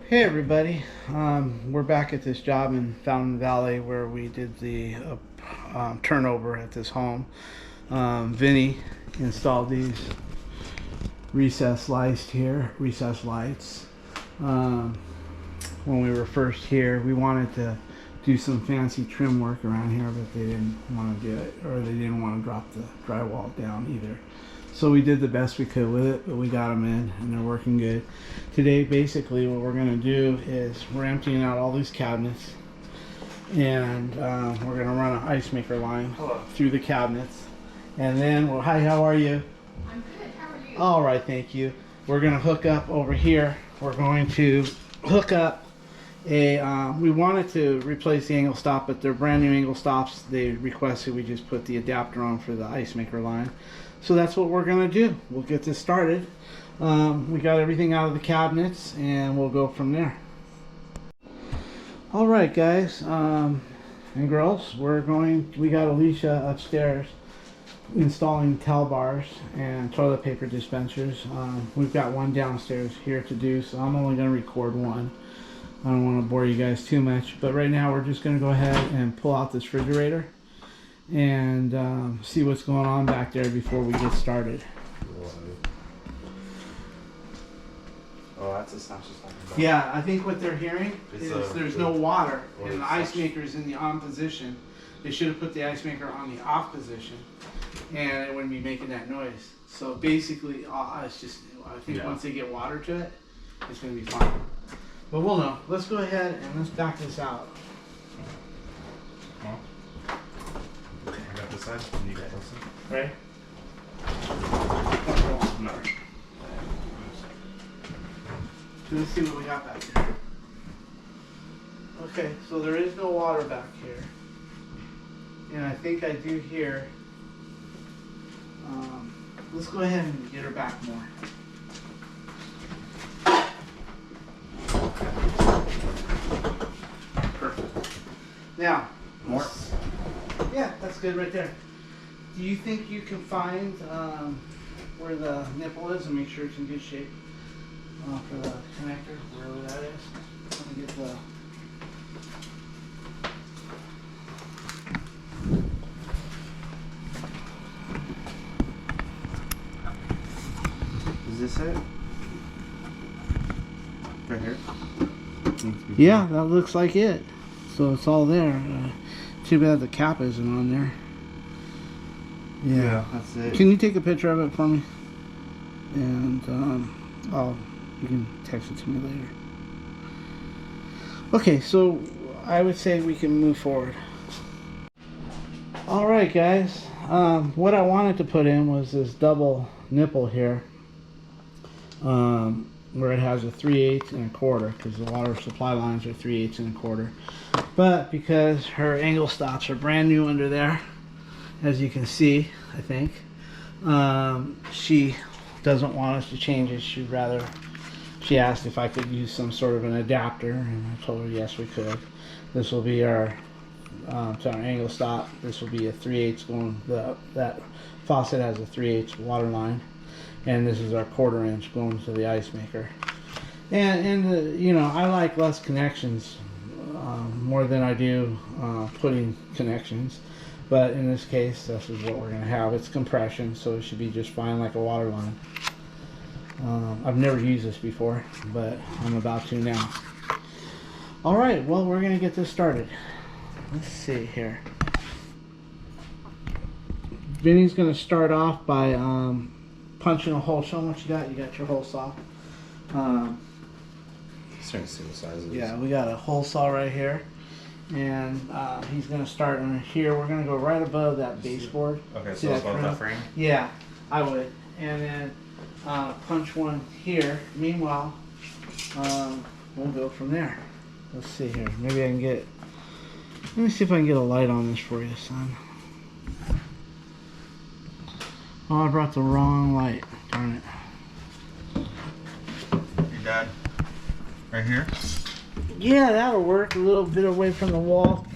Hey everybody, we're back at this job in Fountain Valley where we did the turnover at this home. Vinny installed these recessed lights. Um, when we were first here, we wanted to do some fancy trim work around here, but they didn't want to do it, or they didn't want to drop the drywall down either. So we did the best we could with it, but we got them in and they're working good. Today, basically, what we're going to do is we're emptying out all these cabinets and we're going to run an ice maker line through the cabinets. And then, well, hi, how are you? I'm good. How are you? All right, thank you. We're going to hook up over here. We're going to hook up we wanted to replace the angle stop, but they're brand new angle stops. They requested we just put the adapter on for the ice maker line. So that's what we're going to do. We'll get this started. We got everything out of the cabinets and we'll go from there. All right, guys and girls, we got Alicia upstairs installing towel bars and toilet paper dispensers. We've got one downstairs here to do, so I'm only going to record one. I don't want to bore you guys too much, but right now we're just going to go ahead and pull out this refrigerator and see what's going on back there before we get started. Oh, that's the sound she's talking about. Yeah, I think what they're hearing is there's no water or and the ice maker is in the on position. They should have put the ice maker on the off position and it wouldn't be making that noise. So basically, it's just, I think once they get water to it, it's going to be fine. But we'll know. Let's go ahead and let's back this out. I got this side, and you got this side. Right? No. So let's see what we got back here. Okay, so there is no water back here. And I think I do hear, let's go ahead and get her back more. Perfect. Now, More? Yeah, that's good right there. Do you think you can find where the nipple is and make sure it's in good shape for the connector, wherever that is? Let me get the... Is this it? Right here? Yeah, that looks like it. So it's all there. Too bad the cap isn't on there. Yeah. That's it. Can you take a picture of it for me? And you can text it to me later. Okay, so I would say we can move forward. All right, guys. What I wanted to put in was this double nipple here, where it has a 3/8 and a quarter, because the water supply lines are 3/8 and a quarter. But because her angle stops are brand new under there, as you can see, I think, she doesn't want us to change it. She asked if I could use some sort of an adapter, and I told her yes, we could. This will be our to our angle stop. This will be a 3/8 going. That faucet has a 3/8 water line, and this is our 1/4 inch going to the ice maker. And you know, I like less connections more than I do putting connections. But in this case, this is what we're going to have. It's compression, so it should be just fine like a water line. I've never used this before, but I'm about to now. All right, well, we're going to get this started. Let's see here. Vinny's going to start off by punching a hole. Show them what you got. You got your hole saw. Starting to see what size it is. Yeah, we got a hole saw right here. And he's going to start in here. We're going to go right above that baseboard. Okay, See so that above trim? that frame? Yeah, I would. And then punch one here. Meanwhile, we'll go from there. Let's see here. Maybe I can get... Let me see if I can get a light on this for you, son. Oh, I brought the wrong light. Darn it. Your dad? Right here? Yeah, that'll work. A little bit away from the wall.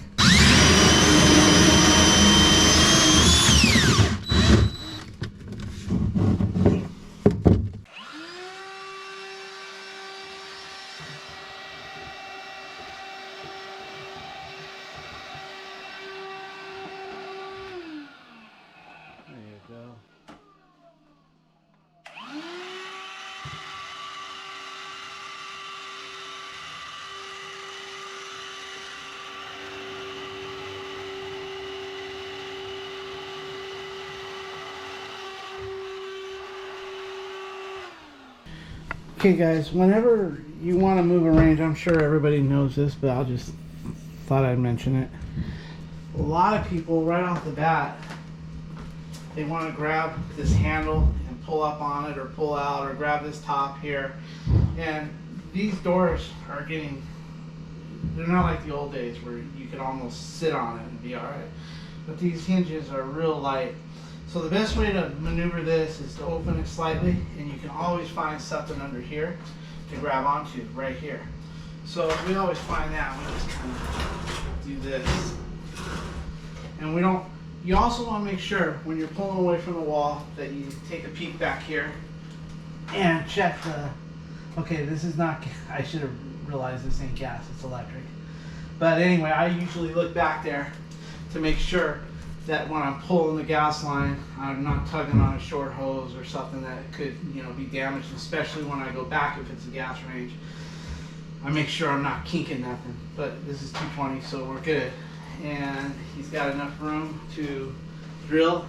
Okay guys, whenever you want to move a range, I'm sure everybody knows this, but I'll just thought I'd mention it. A lot of people right off the bat, they want to grab this handle and pull up on it or pull out, or grab this top here. And these doors are getting, they're not like the old days where you could almost sit on it and be alright. But these hinges are real light. So the best way to maneuver this is to open it slightly, and you can always find something under here to grab onto, right here. So we always find that. We just kind of do this. And we don't, you also want to make sure when you're pulling away from the wall that you take a peek back here and check the, okay, this is not, I should have realized this ain't gas, it's electric. But anyway, I usually look back there to make sure that when I'm pulling the gas line, I'm not tugging on a short hose or something that could, you know, be damaged, especially when I go back if it's a gas range. I make sure I'm not kinking nothing, but this is 220, so we're good. And he's got enough room to drill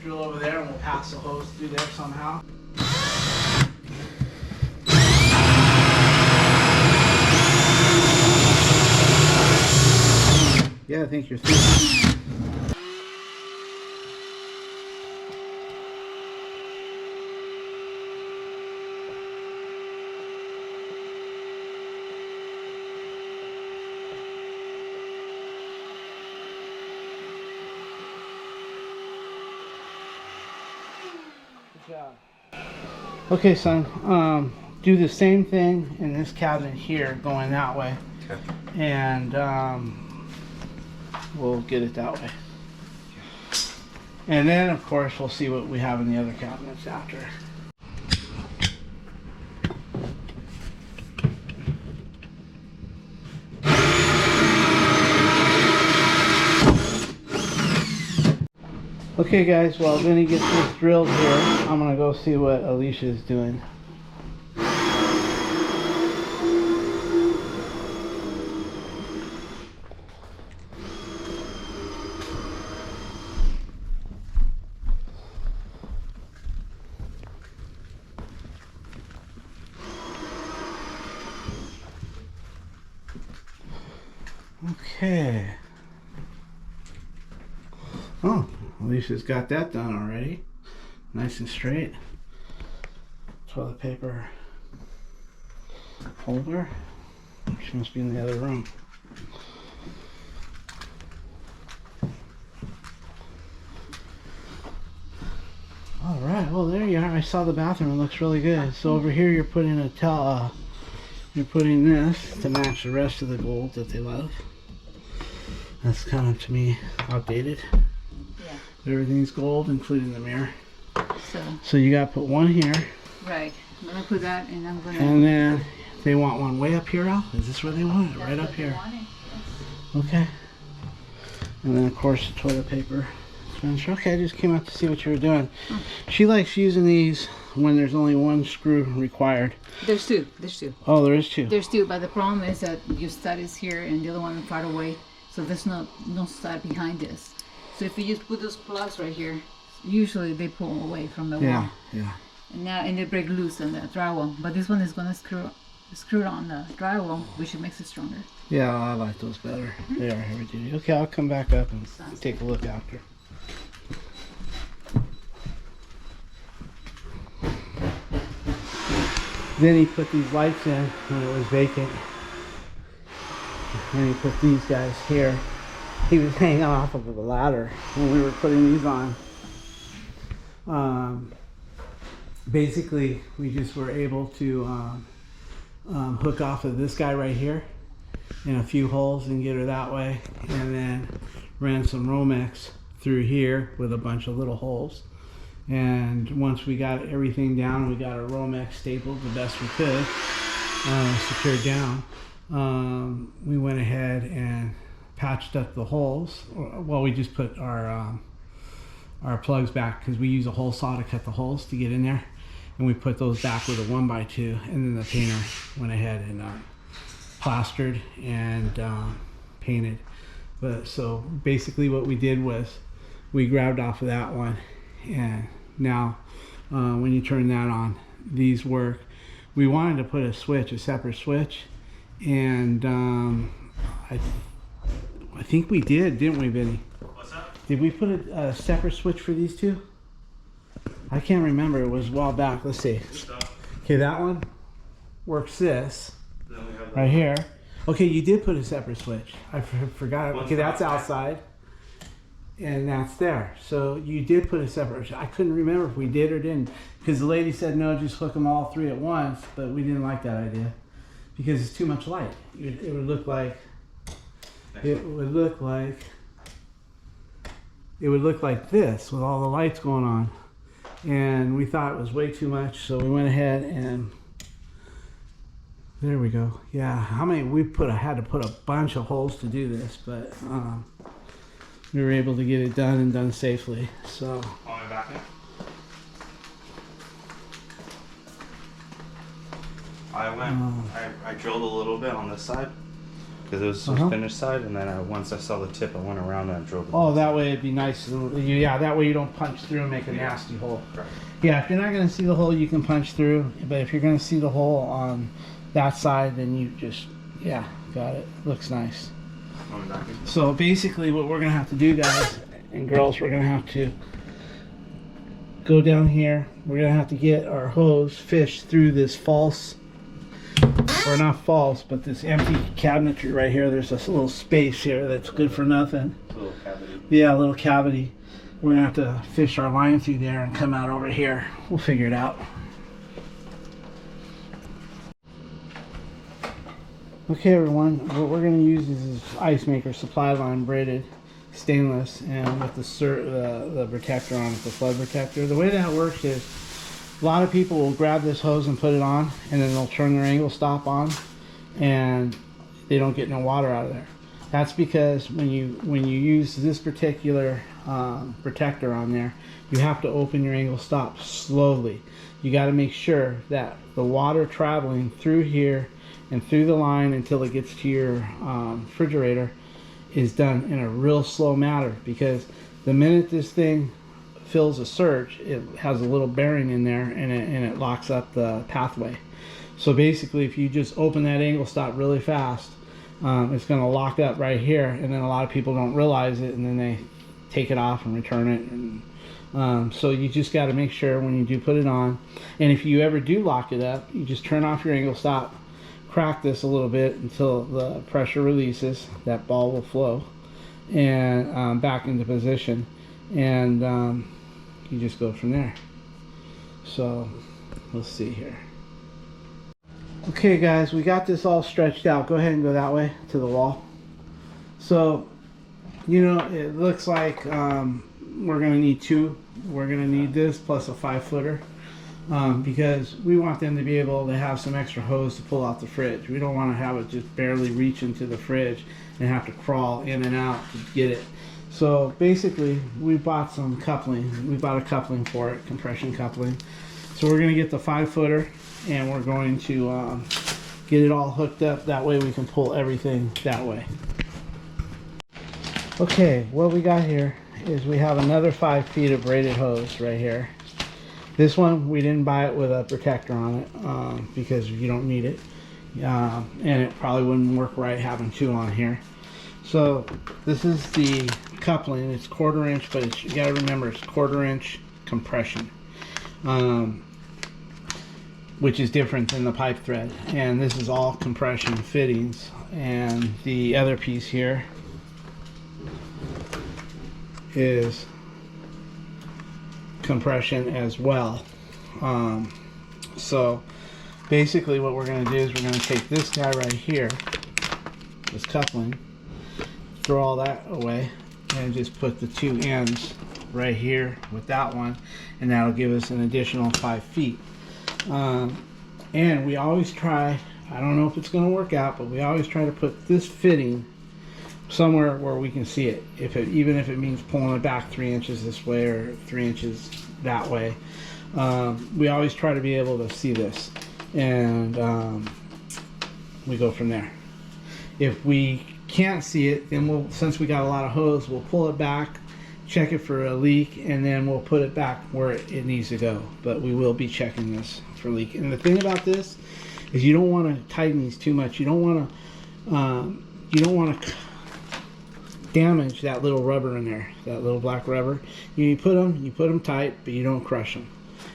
over there, and we'll pass the hose through there somehow. Yeah, I think you're through. Okay, son, do the same thing in this cabinet here, going that way. Okay. And we'll get it that way. And then, of course, we'll see what we have in the other cabinets after. Okay guys, while Vinny gets this drilled here, I'm gonna go see what Alicia is doing. Okay. Oh, Alicia's got that done already. Nice and straight. Toilet paper holder. She must be in the other room. All right, well there you are. I saw the bathroom. It looks really good. So over here you're putting a you're putting this to match the rest of the gold that they love. That's kind of, to me, outdated. Yeah. Everything's gold, including the mirror. So you gotta put one here. Right. I'm gonna put that, and I'm gonna. And then they want one way up here, Al? Is this where they want it? Right up here. Yes. Okay. And then of course the toilet paper. Okay, I just came out to see what you were doing. Oh. She likes using these when there's only one screw required. There's two. There's two. Oh, there is two. There's two, but the problem is that your stud is here and the other one is far away, so there's no stud behind this. So if you just put those plugs right here, usually they pull away from the wall. Yeah. And they break loose on the drywall. But this one is gonna screw on the drywall, which makes it stronger. Yeah, I like those better. Mm-hmm. They are heavy duty. Okay, I'll come back up and take a look after. Then he put these lights in when it was vacant. And he put these guys here. He was hanging off of a ladder when we were putting these on. Basically, we just were able to hook off of this guy right here in a few holes and get her that way. And then ran some Romex through here with a bunch of little holes. And once we got everything down, we got our Romex stapled the best we could, secured down. We went ahead and patched up the holes. Well, we just put our plugs back because we use a hole saw to cut the holes to get in there, and we put those back with a 1x2. And then the painter went ahead and plastered and painted. But so basically, what we did was we grabbed off of that one. And now when you turn that on, these work. we wanted to put a switch, a separate switch, and I think we did, didn't we, Vinny? What's up? Did we put a separate switch for these two? I can't remember. It was a while back. Let's see. Okay, that one works this Then we have right here. Okay, you did put a separate switch. I forgot. One's Okay, that's outside. outside, and that's there. So you did put a separate. I couldn't remember if we did or didn't, because the lady said no, just hook them all three at once. But we didn't like that idea because it's too much light. It would look like. It would look like. It would look like this with all the lights going on, and we thought it was way too much. So we went ahead and. There we go. Yeah, how many had to put a bunch of holes to do this, but we were able to get it done and done safely. So On my back now. I went. I drilled a little bit on this side because it was the finished side, and then once I saw the tip, I went around and I drilled. oh, that way it'd be nice. Yeah, that way you don't punch through and make a nasty hole. Right. Yeah, if you're not going to see the hole, you can punch through. But if you're going to see the hole on that side, then you just got it. Looks nice. On my back. So basically what we're gonna have to do, guys and girls, we're gonna have to go down here. We're gonna have to get our hose fished through this false, or not false, but this empty cabinetry right here. There's this little space here that's good for nothing. Little cavity. Yeah, a little cavity. We're gonna have to fish our line through there and come out over here. We'll figure it out. Okay, everyone, what we're going to use is this Ice Maker supply line braided stainless, and with the protector on it, the flood protector. The way that works is a lot of people will grab this hose and put it on, and then they'll turn their angle stop on, and they don't get no water out of there. That's because when you use this particular protector on there, you have to open your angle stop slowly. You got to make sure that the water traveling through here and through the line until it gets to your refrigerator is done in a real slow manner, because the minute this thing fills a surge, it has a little bearing in there, and it locks up the pathway. So basically, if you just open that angle stop really fast, it's going to lock up right here, and then a lot of people don't realize it, and then they take it off and return it. And so you just got to make sure when you do put it on, and if you ever do lock it up, you just turn off your angle stop, crack this a little bit until the pressure releases, that ball will flow and back into position, and you just go from there. So let's see here. Okay guys, we got this all stretched out. Go ahead and go that way to the wall. So you know, it looks like we're gonna need two. We're gonna need this plus a 5-footer. Because we want them to be able to have some extra hose to pull out the fridge. We don't want to have it just barely reach into the fridge and have to crawl in and out to get it. So basically, we bought some coupling. We bought a coupling for it, compression coupling. So we're going to get the 5-footer, and we're going to get it all hooked up. That way we can pull everything that way. Okay, what we got here is we have another 5 feet of braided hose right here. This one, we didn't buy it with a protector on it because you don't need it. And it probably wouldn't work right having 2 on here. So this is the coupling. It's 1/4 inch, but it's, you gotta remember it's 1/4 inch compression, which is different than the pipe thread. And this is all compression fittings. And the other piece here is compression as well. So basically what we're going to do is we're going to take this guy right here, this coupling, throw all that away, and just put the 2 ends right here with that one, and that'll give us an additional 5 feet. And we always try, I don't know if it's going to work out, but we always try to put this fitting somewhere where we can see it, even if it means pulling it back 3 inches this way or 3 inches that way. We always try to be able to see this, and we go from there. If we can't see it, then since we got a lot of hose, we'll pull it back, check it for a leak, and then we'll put it back where it needs to go. But we will be checking this for leaking. And the thing about this is you don't want to tighten these too much. You don't want to damage that little rubber in there, that little black rubber. You put them tight, but you don't crush them.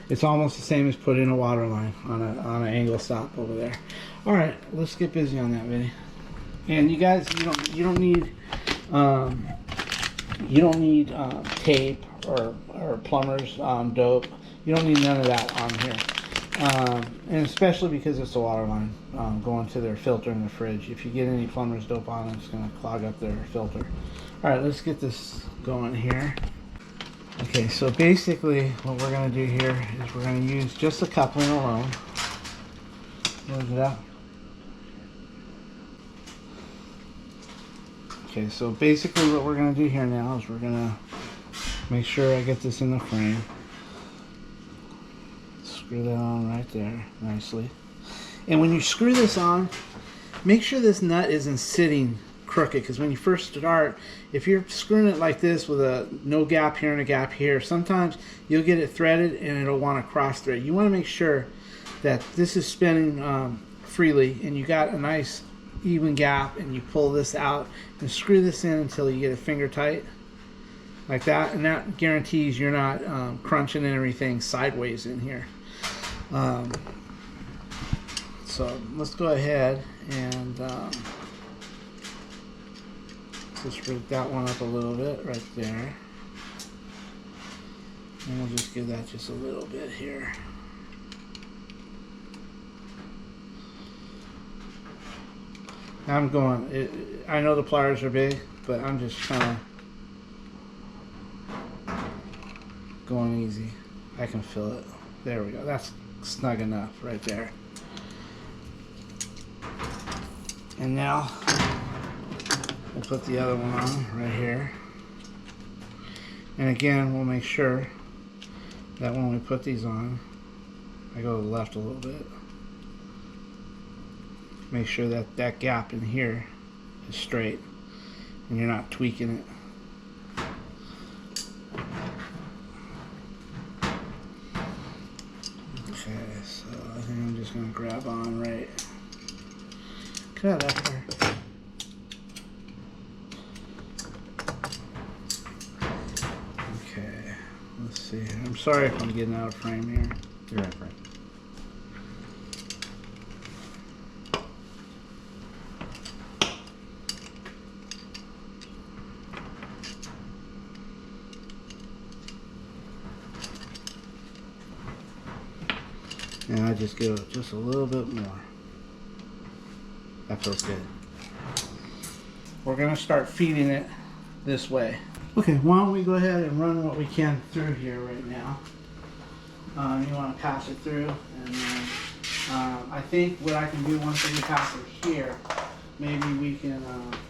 It's almost the same as putting a water line on an angle stop over there. All right, let's get busy on that, Vinny. And you guys, you don't need tape or plumber's dope. You don't need none of that on here, and especially because it's a water line going to their filter in the fridge. If you get any plumber's dope on it, it's going to clog up their filter. All right, let's get this going here. Okay, so basically what we're going to do here is we're going to use just the coupling alone. Close it out. Okay, so basically what we're going to do here now is we're going to make sure I get this in the frame. Screw that on right there nicely. And when you screw this on, make sure this nut isn't sitting crooked, because when you first start, if you're screwing it like this with a no gap here and a gap here, sometimes you'll get it threaded and it'll want to cross thread. You want to make sure that this is spinning freely and you got a nice even gap, and you pull this out and screw this in until you get it finger tight like that, and that guarantees you're not crunching everything sideways in here. So let's go ahead and just rig that one up a little bit right there, and we'll just give that just a little bit here. I'm going, I know the pliers are big, but I'm just kind of going easy. I can feel it. There we go. That's snug enough right there. And now we'll put the other one on right here. And again, we'll make sure that when we put these on, I go to the left a little bit. Make sure that that gap in here is straight and you're not tweaking it. Okay, so I think I'm just going to grab on right. Cut up there. Okay, let's see. I'm sorry if I'm getting out of frame here. You're in frame. And I just go just a little bit more. That feels good. We're going to start feeding it this way. Okay, why don't we go ahead and run what we can through here right now. You want to pass it through, and then I think what I can do once we pass it here, maybe we can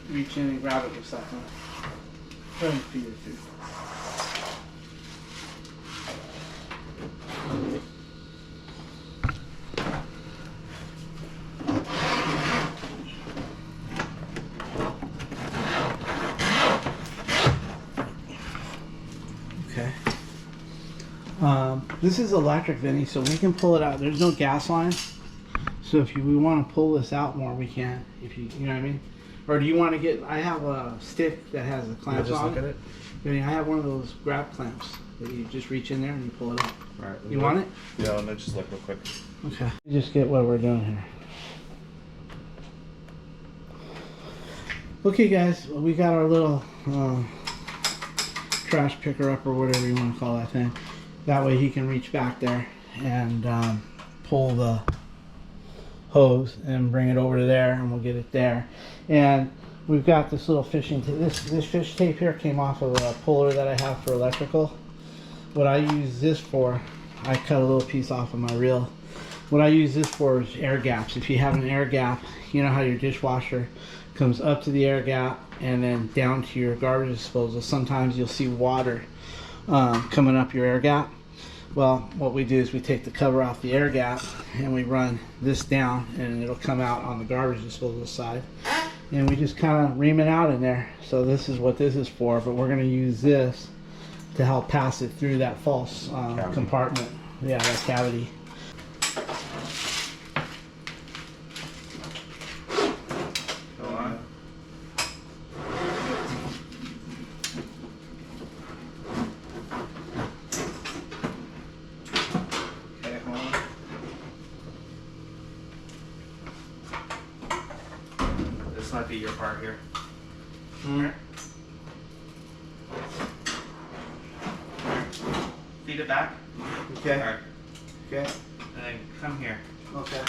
reach in and grab it with something. Go ahead and feed it through. This is electric, Vinny, so we can pull it out. There's no gas line, so if we want to pull this out more, we can. If you know what I mean. Or do you want to get? I have a stick that has the clamps on it. Look at it. Vinny, I have one of those grab clamps that you just reach in there and you pull it out. All right. You want it? Yeah, let me just look real quick. Okay. Just get what we're doing here. Okay, guys, we got our little trash picker up, or whatever you want to call that thing. That way he can reach back there and pull the hose and bring it over to there, and we'll get it there. And we've got this little fishing tape. This fish tape here came off of a puller that I have for electrical. What I use this for, I cut a little piece off of my reel. What I use this for is air gaps. If you have an air gap, you know how your dishwasher comes up to the air gap and then down to your garbage disposal. Sometimes you'll see water coming up your air gap. Well, what we do is we take the cover off the air gap and we run this down, and it'll come out on the garbage disposal side, and we just kind of ream it out in there. So this is what this is for, but we're going to use this to help pass it through that false compartment. Yeah, that cavity. might be your part here. Alright. Feed it back. Okay. Alright. Okay. And then come here. Okay.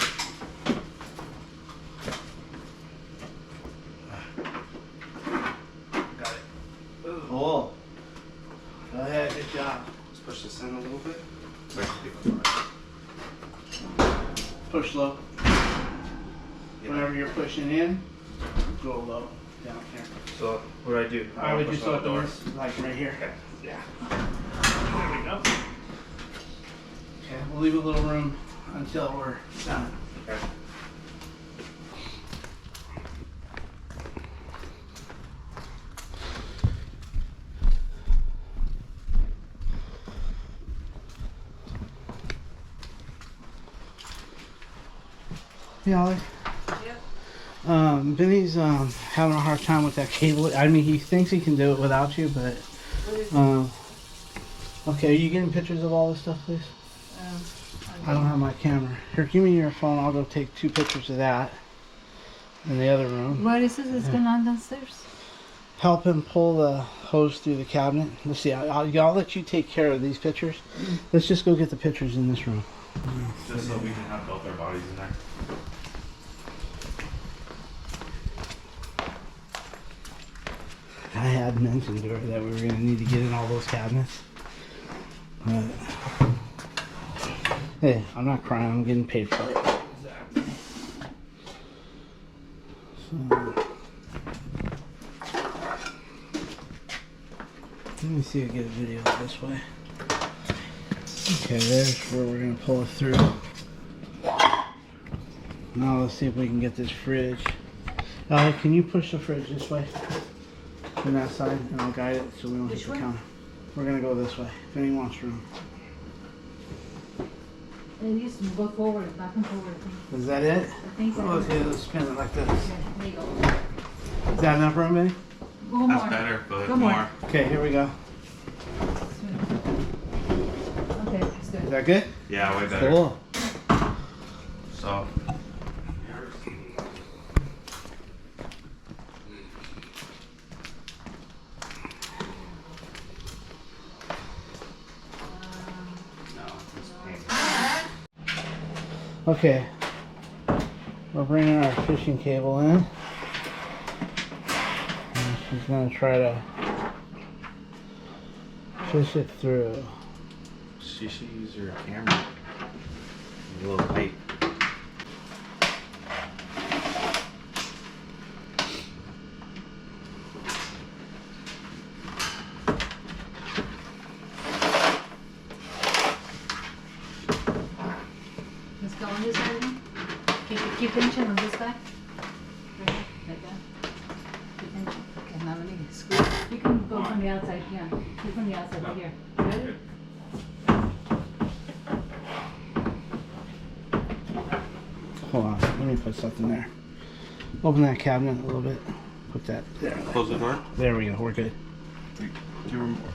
Got it. Ooh. Cool. Go ahead, good job. Let's push this in a little bit. Push low. Whenever you're pushing in, go low down here. So what do I do? I would push just on the open door. this like right here. Okay. Yeah. There we go. Okay, we'll leave a little room until we're done. Okay. Yeah, Ollie. Vinny's having a hard time with that cable. I mean, he thinks he can do it without you, but okay. Are you getting pictures of all this stuff, please? I don't have my camera. Here, give me your phone. I'll go take 2 pictures of that in the other room. What is this that's going on downstairs? Help him pull the hose through the cabinet. Let's see. I'll let you take care of these pictures. Let's just go get the pictures in this room. Just so we can have both our bodies in there. I had mentioned to her that we were going to need to get in all those cabinets. But, hey, I'm not crying. I'm getting paid for it. So, let me see if I get a video of this way. Okay, there's where we're going to pull it through. Now let's see if we can get this fridge. Can you push the fridge this way? From that side, and I'll guide it so we don't hit the counter. We're gonna go this way. If anyone wants room. It needs to go forward, back and forward. Is that it? I think so. Oh, okay, let's spin it like this. Okay, there you go. Is that enough room, Vinny? Go more. That's better, but Go more. more. Okay, here we go. Okay, it's Is good. that good? Yeah, way better. Cool. So. Okay. We're bringing our fishing cable in. And she's gonna try to fish it through. She should use her camera. A little light. Let's go on this side again. Keep pinching on this side. Right here, like that. Keep pinching. Okay, now let me squeeze. You can go from the outside, yeah. Go from the outside right here. Ready? Hold on, let me put something there. Open that cabinet a little bit. Put that there. Close the door. There we go, we're good. Give her more.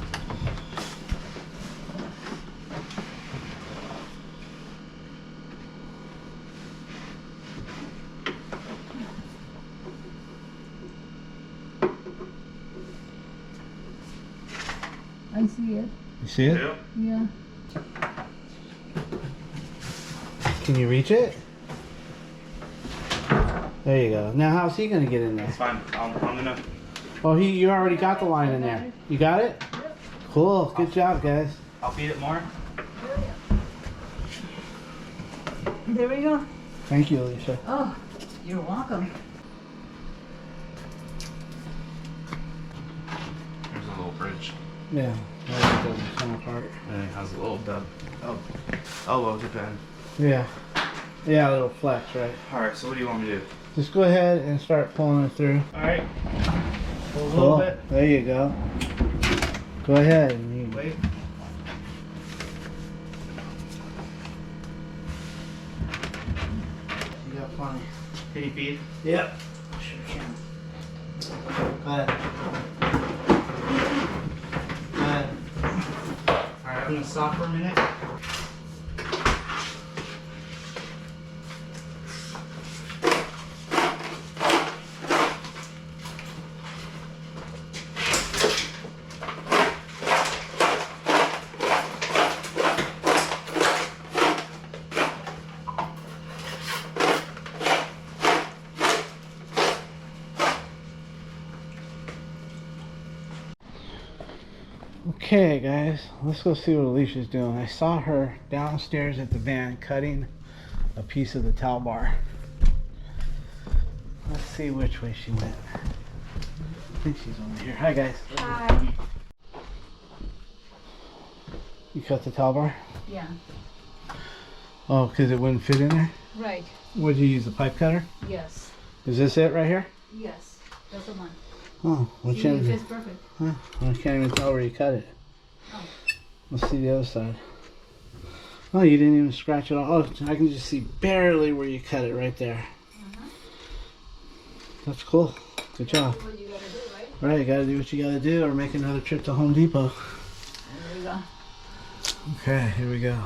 I see it. You see it? Yep. Yeah. Can you reach it? There you go. Now how's he gonna get in there? It's fine. I'm gonna. Oh, you already got the line in there. You got it? Cool. Good job, guys. I'll feed it more. There we go. Thank you, Alicia. Oh, you're welcome. There's a little bridge. Yeah. That doesn't come apart. And it has a little dub. Oh, elbow depend. Yeah. Yeah, a little flex, right? All right. So what do you want me to do? Just go ahead and start pulling it through. All right. Pull a Cool. little bit. There you go. Go ahead. And you- Wait. You got plenty. Can you feed? Yep. Sure can. Go ahead. Go ahead. All right. I'm gonna stop for a minute. Okay, guys, let's go see what Alicia's doing. I saw her downstairs at the van cutting a piece of the towel bar. Let's see which way she went. I think she's over here. Hi, guys. Hi. You cut the towel bar? Yeah. Oh, because it wouldn't fit in there? Right. What did you use, a pipe cutter? Yes. Is this it right here? Yes. That's the one. Oh, See, it fits perfect. Huh? I can't even tell where you cut it. Oh. Let's see the other side. Oh, you didn't even scratch it off. Oh, I can just see barely where you cut it right there. That's cool. Good job. What you gotta do, right? Right, you gotta do what you gotta do or make another trip to Home Depot. There we go. Okay, here we go.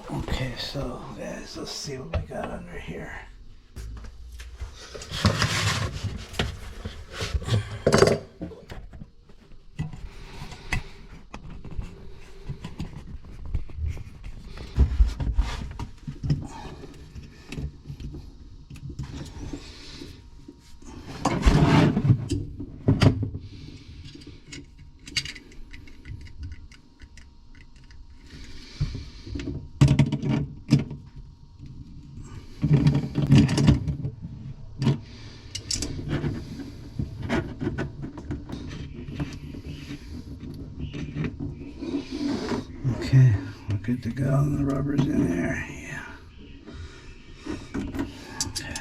Okay, so guys, let's see what we got under here. Okay, we're good to go. The rubber's in there. Yeah. Okay.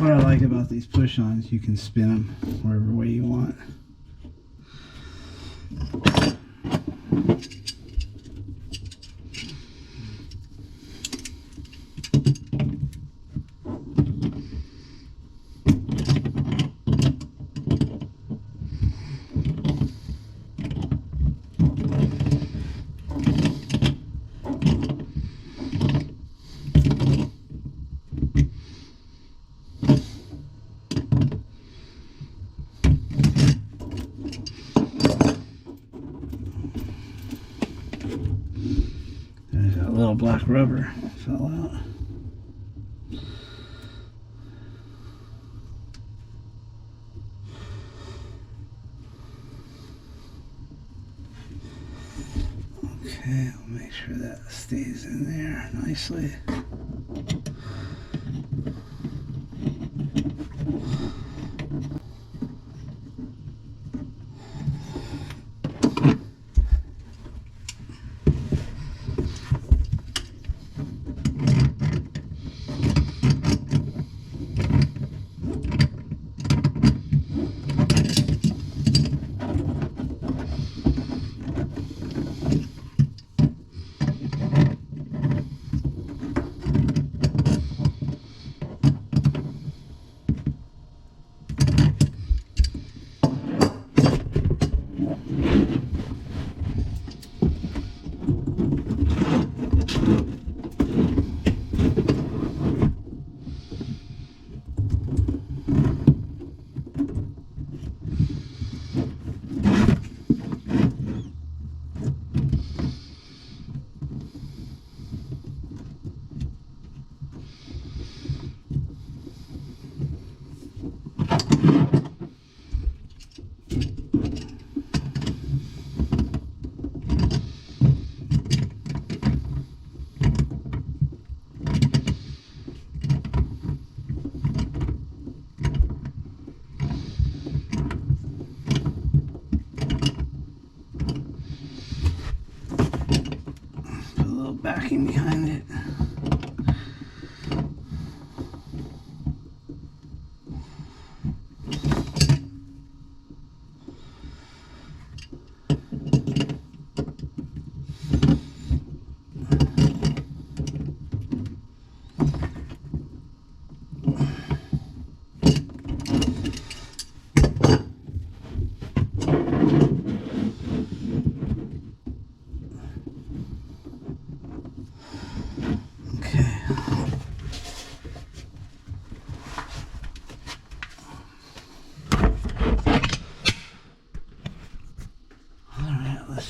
What I like about these push-ons, you can spin them wherever way you want. There's that little black rubber fell out. Okay, I'll make sure that stays in there nicely. Backing behind it.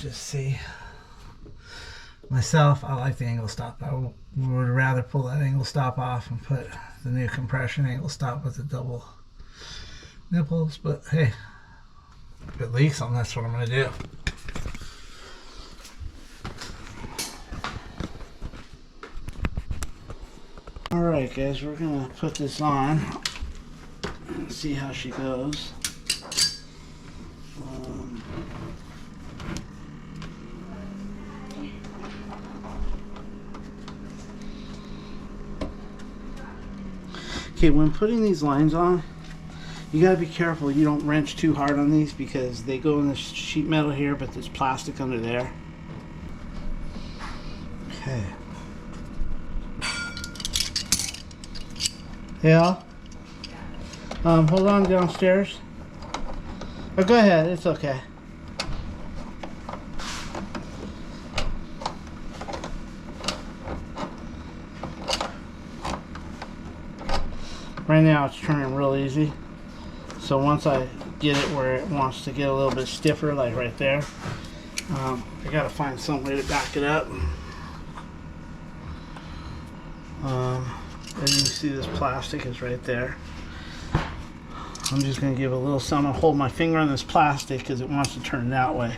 let's just see. Myself, I like the angle stop. I would rather pull that angle stop off and put the new compression angle stop with the double nipples, but hey, if it leaks them, that's what I'm gonna do. Alright guys, we're gonna put this on and see how she goes. Okay, when putting these lines on, you gotta be careful you don't wrench too hard on these because they go in the sheet metal here, but there's plastic under there. Okay. Yeah. Hold on downstairs. Oh, go ahead, it's okay. Right now it's turning real easy. So once I get it where it wants to get a little bit stiffer, like right there, I gotta find some way to back it up. As you can see, this plastic is right there. I'm just gonna give a little something, hold my finger on this plastic because it wants to turn that way.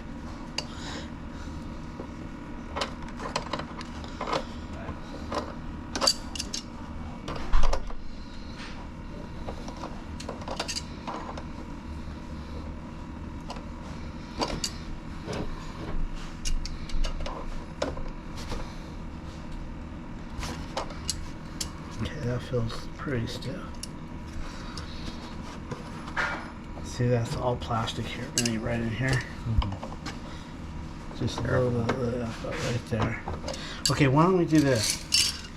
That feels pretty stiff. See, that's all plastic here, maybe right in here. Just a little bit right there. Okay, why don't we do this?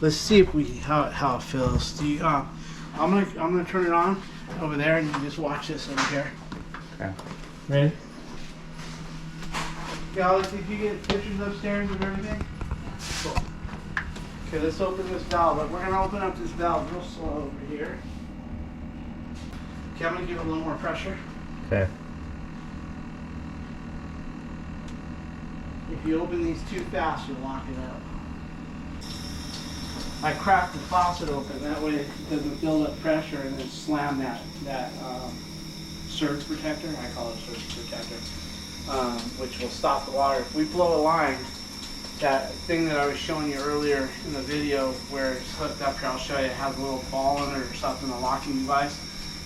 Let's see if we how it feels. Do you, I'm gonna turn it on over there, and you can just watch this over here. Okay. Ready? Okay, Alex, did you get pictures upstairs of everything? Cool. Okay, let's open this valve. We're going to open up this valve real slow over here. Okay, I'm going to give it a little more pressure. Okay. If you open these too fast, you'll lock it up. I cracked the faucet open, that way it doesn't build up pressure and then slam that surge protector. I call it surge protector, which will stop the water. If we blow a line, that thing that I was showing you earlier in the video where it's hooked up here, I'll show you, it has a little ball in it or something, a locking device.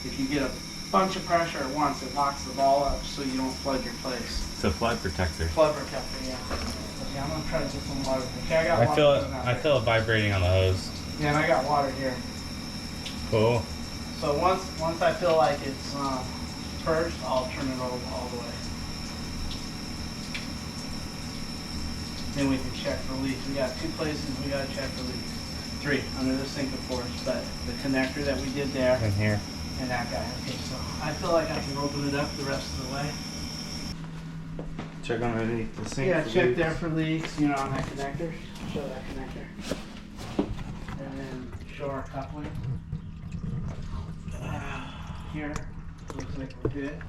If you get a bunch of pressure at once, it locks the ball up so you don't flood your place. It's a flood protector. Flood protector, yeah. Okay, I'm gonna try to get some water. Okay, I got water. I feel it vibrating on the hose. Yeah, and I got water here. Cool. So once I feel like it's purged, I'll turn it over all the way. Then we can check for leaks. We got 2 places we gotta check for leaks. 3 under the sink, of course, but the connector that we did there In here. and that guy. Okay, so I feel like I can open it up the rest of the way. Check underneath the sink. Yeah, for check leaks. there for leaks, you know, on that connector. Show that connector. And then show our coupling. Here, looks like we're good.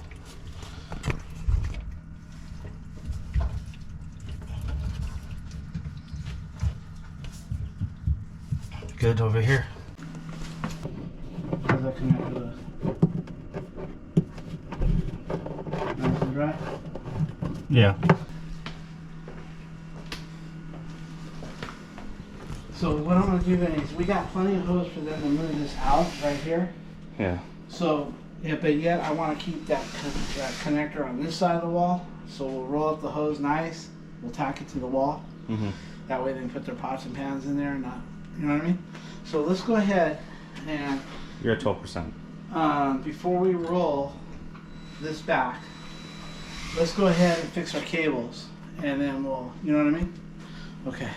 Good over here. How's that connector look? Nice and dry? Yeah. So what I'm gonna do then is, we got plenty of hose for them to move this out right here. Yeah. So, yeah, but yet I want to keep that connector on this side of the wall. So we'll roll up the hose nice. We'll tack it to the wall. Mm-hmm. That way they can put their pots and pans in there and not, you know what I mean? So let's go ahead and You're at 12%. before we roll this back, let's go ahead and fix our cables, and then we'll, you know what I mean? Okay.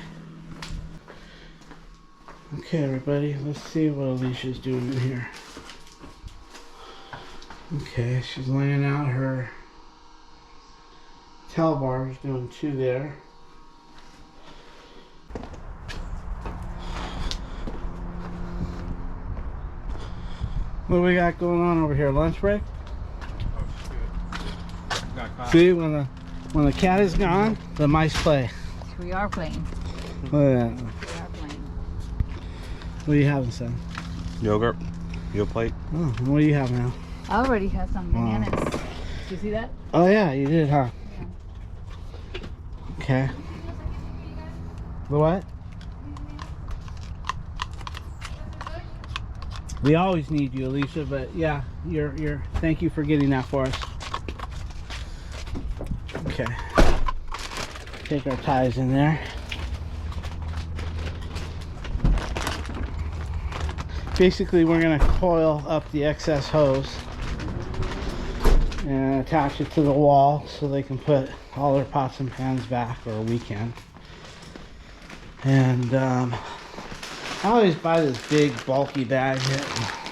Okay, everybody, let's see what Alicia's doing in here. Okay, she's laying out her towel bars, doing 2 there. What do we got going on over here? Lunch break? See, when the When the cat is gone, the mice play. We are playing. Oh, yeah. We are playing. What are you having, son? Yogurt. Your plate. Oh, what do you have now? I already have some bananas. Do you see that? Oh yeah, you did, huh? Okay. The what? We always need you, Alicia, but yeah, you're thank you for getting that for us. Okay. Take our ties in there. Basically, we're gonna coil up the excess hose and attach it to the wall so they can put all their pots and pans back, or we can. And I always buy this big bulky bag at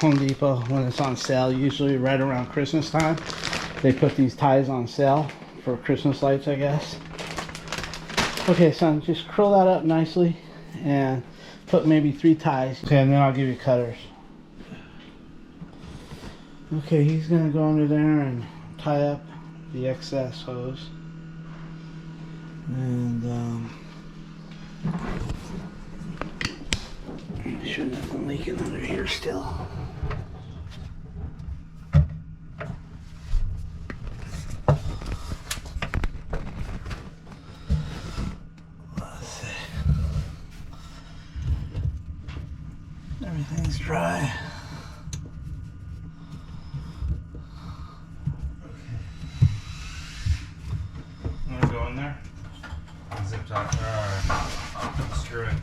Home Depot when it's on sale, usually right around Christmas time. They put these ties on sale for Christmas lights, I guess. Okay, son, just curl that up nicely and put maybe 3 ties. Okay, and then I'll give you cutters. Okay, he's gonna go under there and tie up the excess hose. And sure nothing leaking under here still. Let's see. Everything's dry. Want to go in there? Zip top or screw it.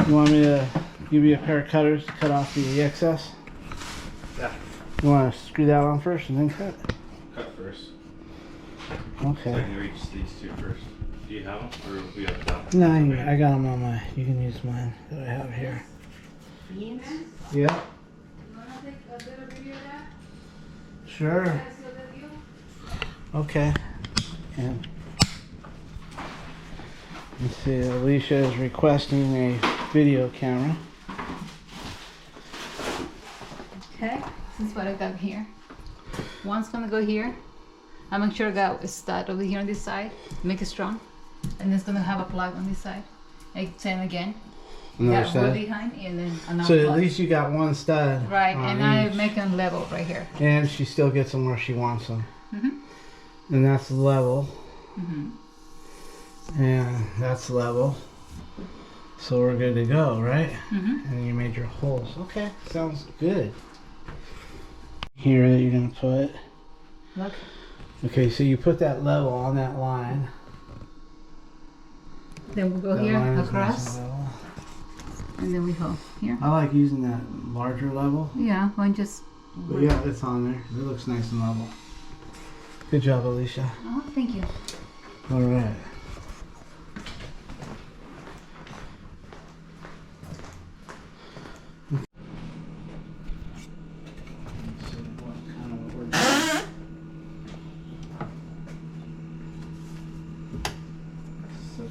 You want me to give you a pair of cutters to cut off the excess? Yeah. You want to screw that on first and then cut? Cut first. Okay. So I can reach these 2 first. Do you have them, or we have them? No, I got them on my. You can use mine that I have here. Beans? Yeah. You wanna take a little video of that? Sure. That's the video? Okay. And let's see. Alicia is requesting a video camera. Okay, this is what I got here. One's gonna go here. I make sure I got a stud over here on this side, make it strong. And it's gonna have a plug on this side. Same again. Another Got one stud. behind and then another So at plug. least you got one stud. Right, on and I each. make them level right here. And she still gets them where she wants them. Mhm. And that's level. Mhm. And that's level. So we're good to go, right? Mhm. And you made your holes. Okay, sounds good. Here that you're gonna put. Look. Okay, so you put that level on that line. Then we'll go That here line is nice across, and level. and then we go here. I like using that larger level. Yeah, one just. But yeah, it's on there. It looks nice and level. Good job, Alicia. Oh, thank you. All right.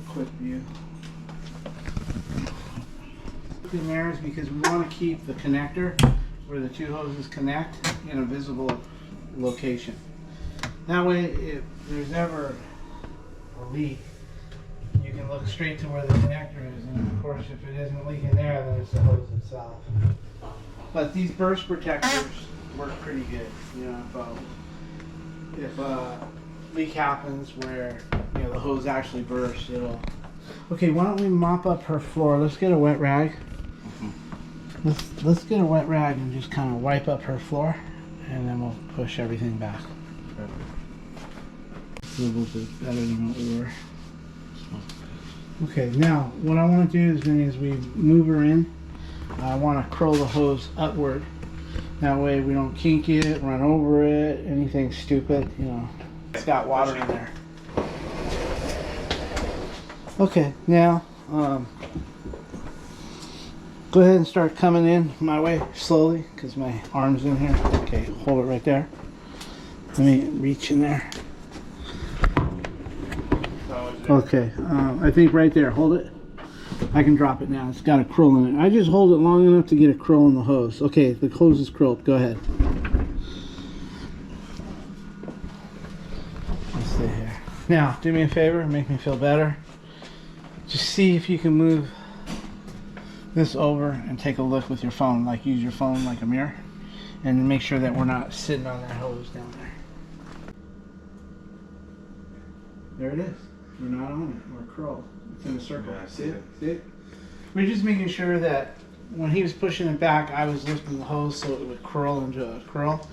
Quick view. In there is because we want to keep the connector where the 2 hoses connect in a visible location. That way, if there's ever a leak, you can look straight to where the connector is, and of course if it isn't leaking there, then it's the hose itself. But these burst protectors work pretty good. You know, if a leak happens where the hose actually bursts, it'll. Okay, why don't we mop up her floor? Let's get a wet rag. Let's get a wet rag and just kind of wipe up her floor, and then we'll push everything back. A little bit better than what we were. Okay, now what I want to do is then as we move her in, I want to curl the hose upward. That way we don't kink it, run over it, anything stupid, It's got water in there. Okay, now go ahead and start coming in my way slowly because my arm's in here. Okay, hold it right there. Let me reach in there. Okay, I think right there. Hold it. I can drop it now. It's got a curl in it. I just hold it long enough to get a curl in the hose. Okay, the hose is curled. Go ahead. Let's see here. Now, do me a favor, make me feel better. Just see if you can move this over and take a look with your phone. Like use your phone like a mirror. And make sure that we're not sitting on that hose down there. There it is. We're not on it. We're curled. It's in a circle. Yeah, I see See it. See it? We're just making sure that when he was pushing it back, I was lifting the hose so it would curl into a curl.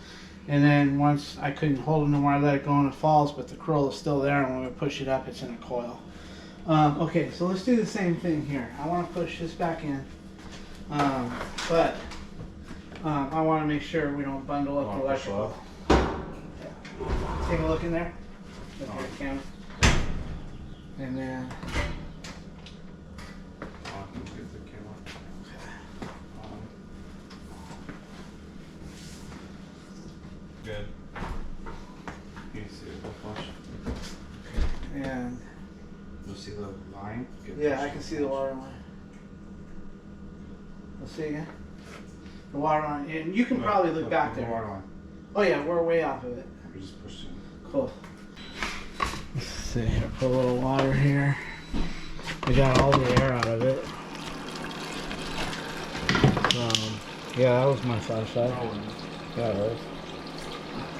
And then once I couldn't hold it no more, I let it go and it falls, but the curl is still there. And when we push it up, it's in a coil. Okay, so let's do the same thing here. I want to push this back in. But I want to make sure we don't bundle up the electrical. Yeah. Take a look in there. Look at your camera. And then Good. You can see it real flush. and You'll see the line? Good. yeah, I can see the water line. Let's see again. The water line, and you can probably look back The there. water line. Oh yeah, we're way off of it. We're just pushing. Cool. Let's see here. Put a little water here. We got all the air out of it. Yeah, that was my flashlight. Yeah, it was.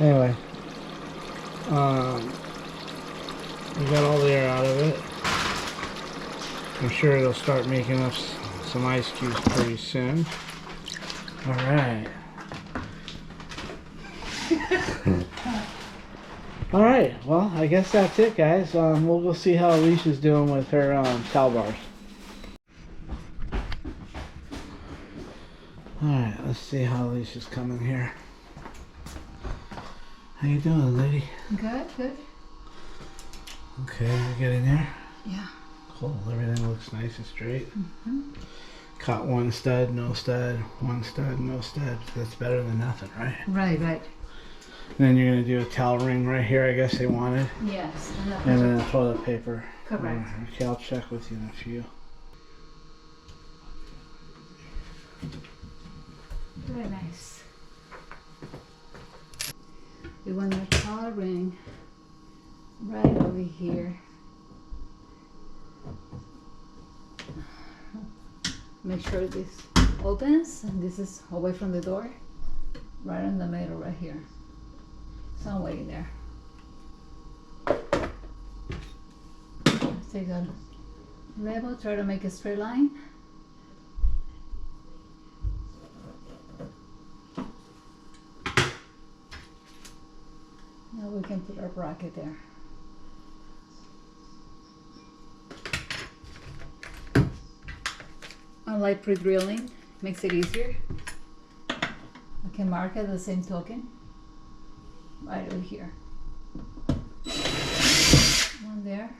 Anyway, we got all the air out of it. I'm sure it'll start making us some ice cubes pretty soon. All right. All right. Well, I guess that's it, guys. We'll go see how Alicia's doing with her towel bars. All right. Let's see how Alicia's coming here. How you doing, lady? Good, good. Okay, you get in there. Yeah. Cool. Everything looks nice and straight. Caught one stud, no stud. One stud, no stud. That's better than nothing, right? Right, right. And then you're gonna do a towel ring right here. I guess they wanted, Yes. and then toilet paper. Correct. Okay, I'll check with you in a few. Very nice. We want our towel ring right over here. Make sure this opens and this is away from the door. Right in the middle right here. So I'm waiting there. Take a level, try to make a straight line. Now we can put our bracket there. I like pre-drilling, makes it easier. I can mark it the same token right over here. One there,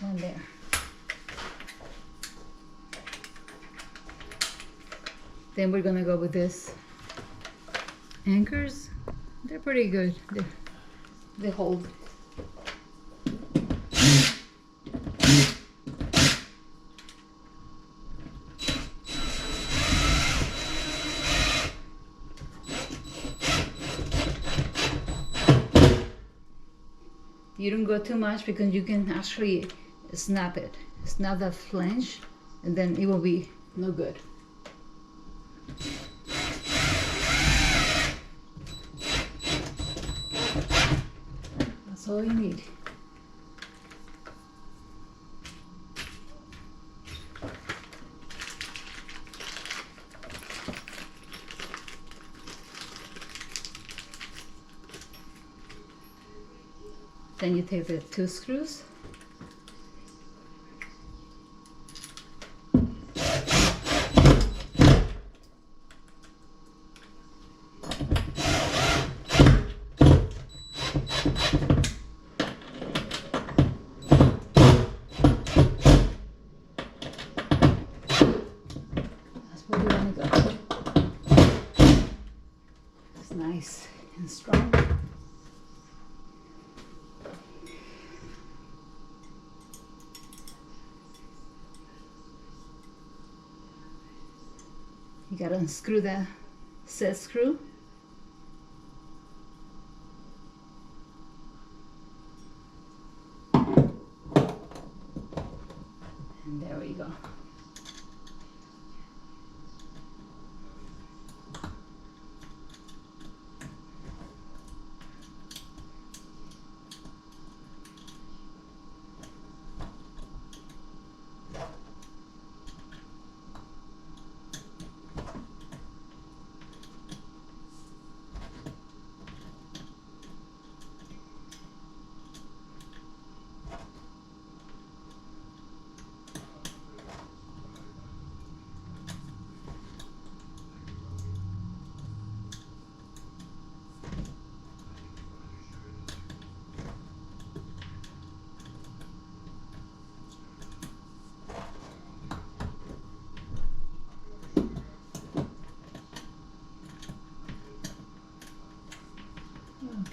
one there. Then we're gonna go with this anchors. They're pretty good. They hold. You don't go too much because you can actually snap it. Snap that flange and then it will be no good. That's all you need. Then you take the 2 screws. That's where you want to go. It's nice and strong. You gotta unscrew the set screw. go.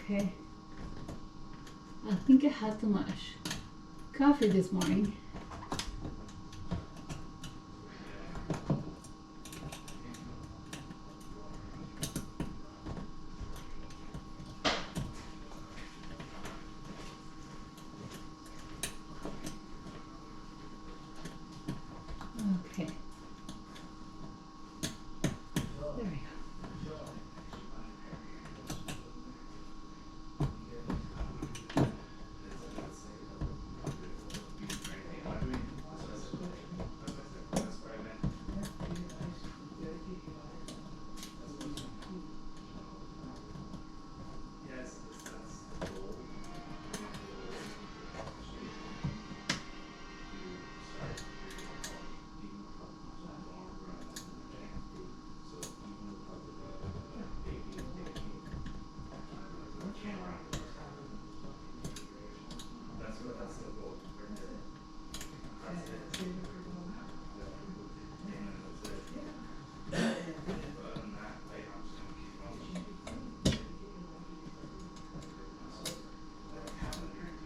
Okay. I think I had too much coffee this morning. Okay. There we go.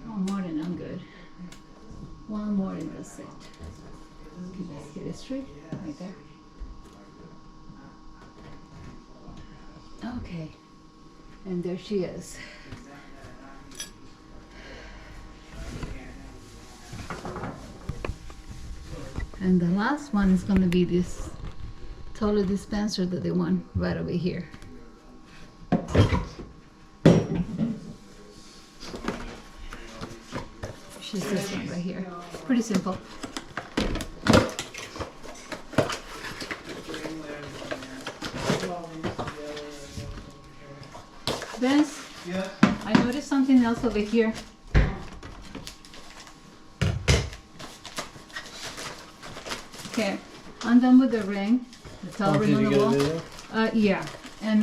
One more and I'm good. One more and that's it. Okay, let's get it straight right there. Okay, and there she is. And the last one is going to be this taller dispenser that they want right over here. She's this one right here. Pretty simple. Vince, Yes. I noticed something else over here. Okay, I'm done with the ring, the towel ring on the wall. Yeah, and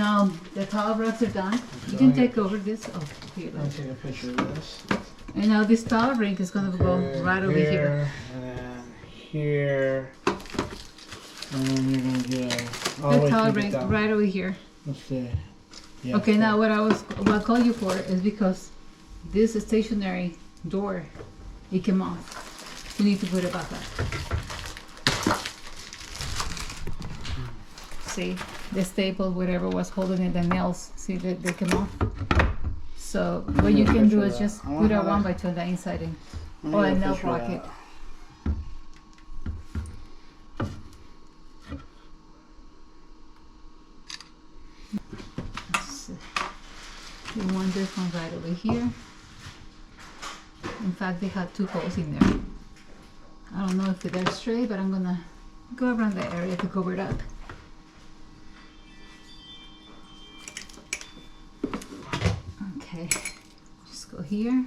the towel rugs are done. You can take over this. Oh, here. I'll take a picture of this. And now this towel ring is gonna go right over here. And then here. And then you're gonna get all The way towel to ring down. right over here. Let's see. Yeah, Okay, now what I called you for is because this stationary door, it came off. You need to put it back up. See, the staple, whatever was holding it, the nails, see that they came off. So what you can do is just put a 1x2 on the inside and or a nail pocket. You want this one right over here. In fact, they have two holes in there. I don't know if they're straight, but I'm gonna go around the area to cover it up. Okay, just go here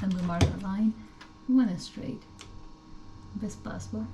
and we mark the line. We want it straight, best possible.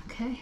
Okay.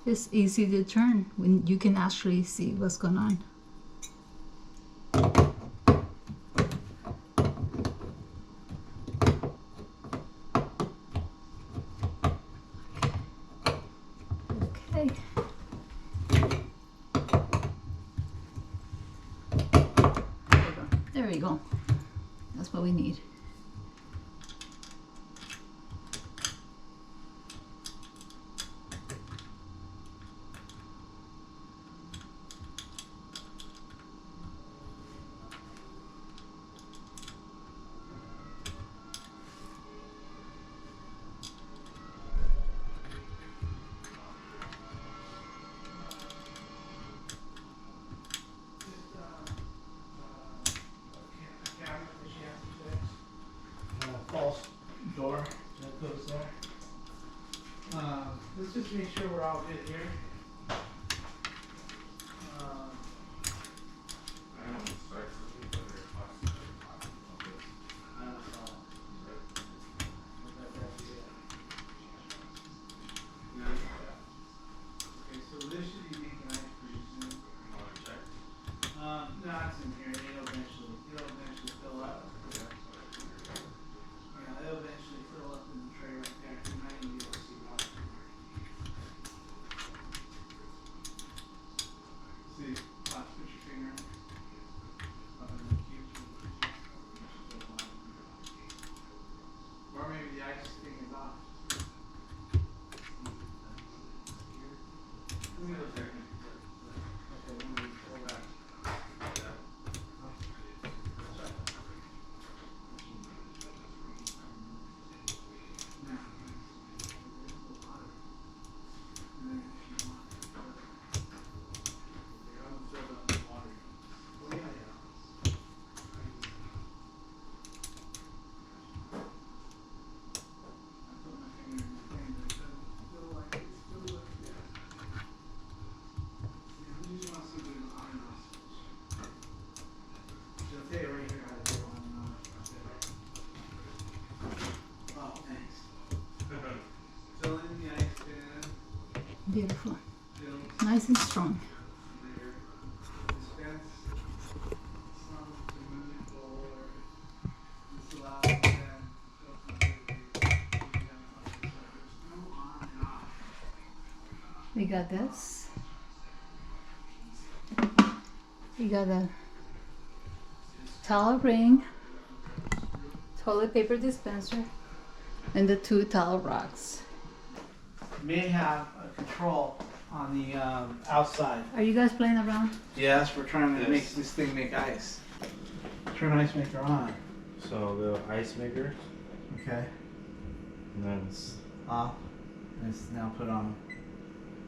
It's easy to turn when you can actually see what's going on. Okay. There we go. That's what we need. False door that goes there. Let's just make sure we're all good here. Okay, so this should be making ice pretty soon. No, it's in here. It'll eventually fill up. Yeah, it'll eventually fill up in the tray right there. You might even be able to see water. See, watch, put your finger up in the cube. Or maybe the ice thing is off. Let me look there. Okay, let me pull back. Beautiful. Nice and strong. We got this. We got a towel ring, toilet paper dispenser, and the 2 towel rocks. May have a control on the outside. Are you guys playing around? Yes, we're trying to Yes. make this thing make ice. Turn ice maker on. So the ice maker, Okay. and then it's, Off. It's now put on.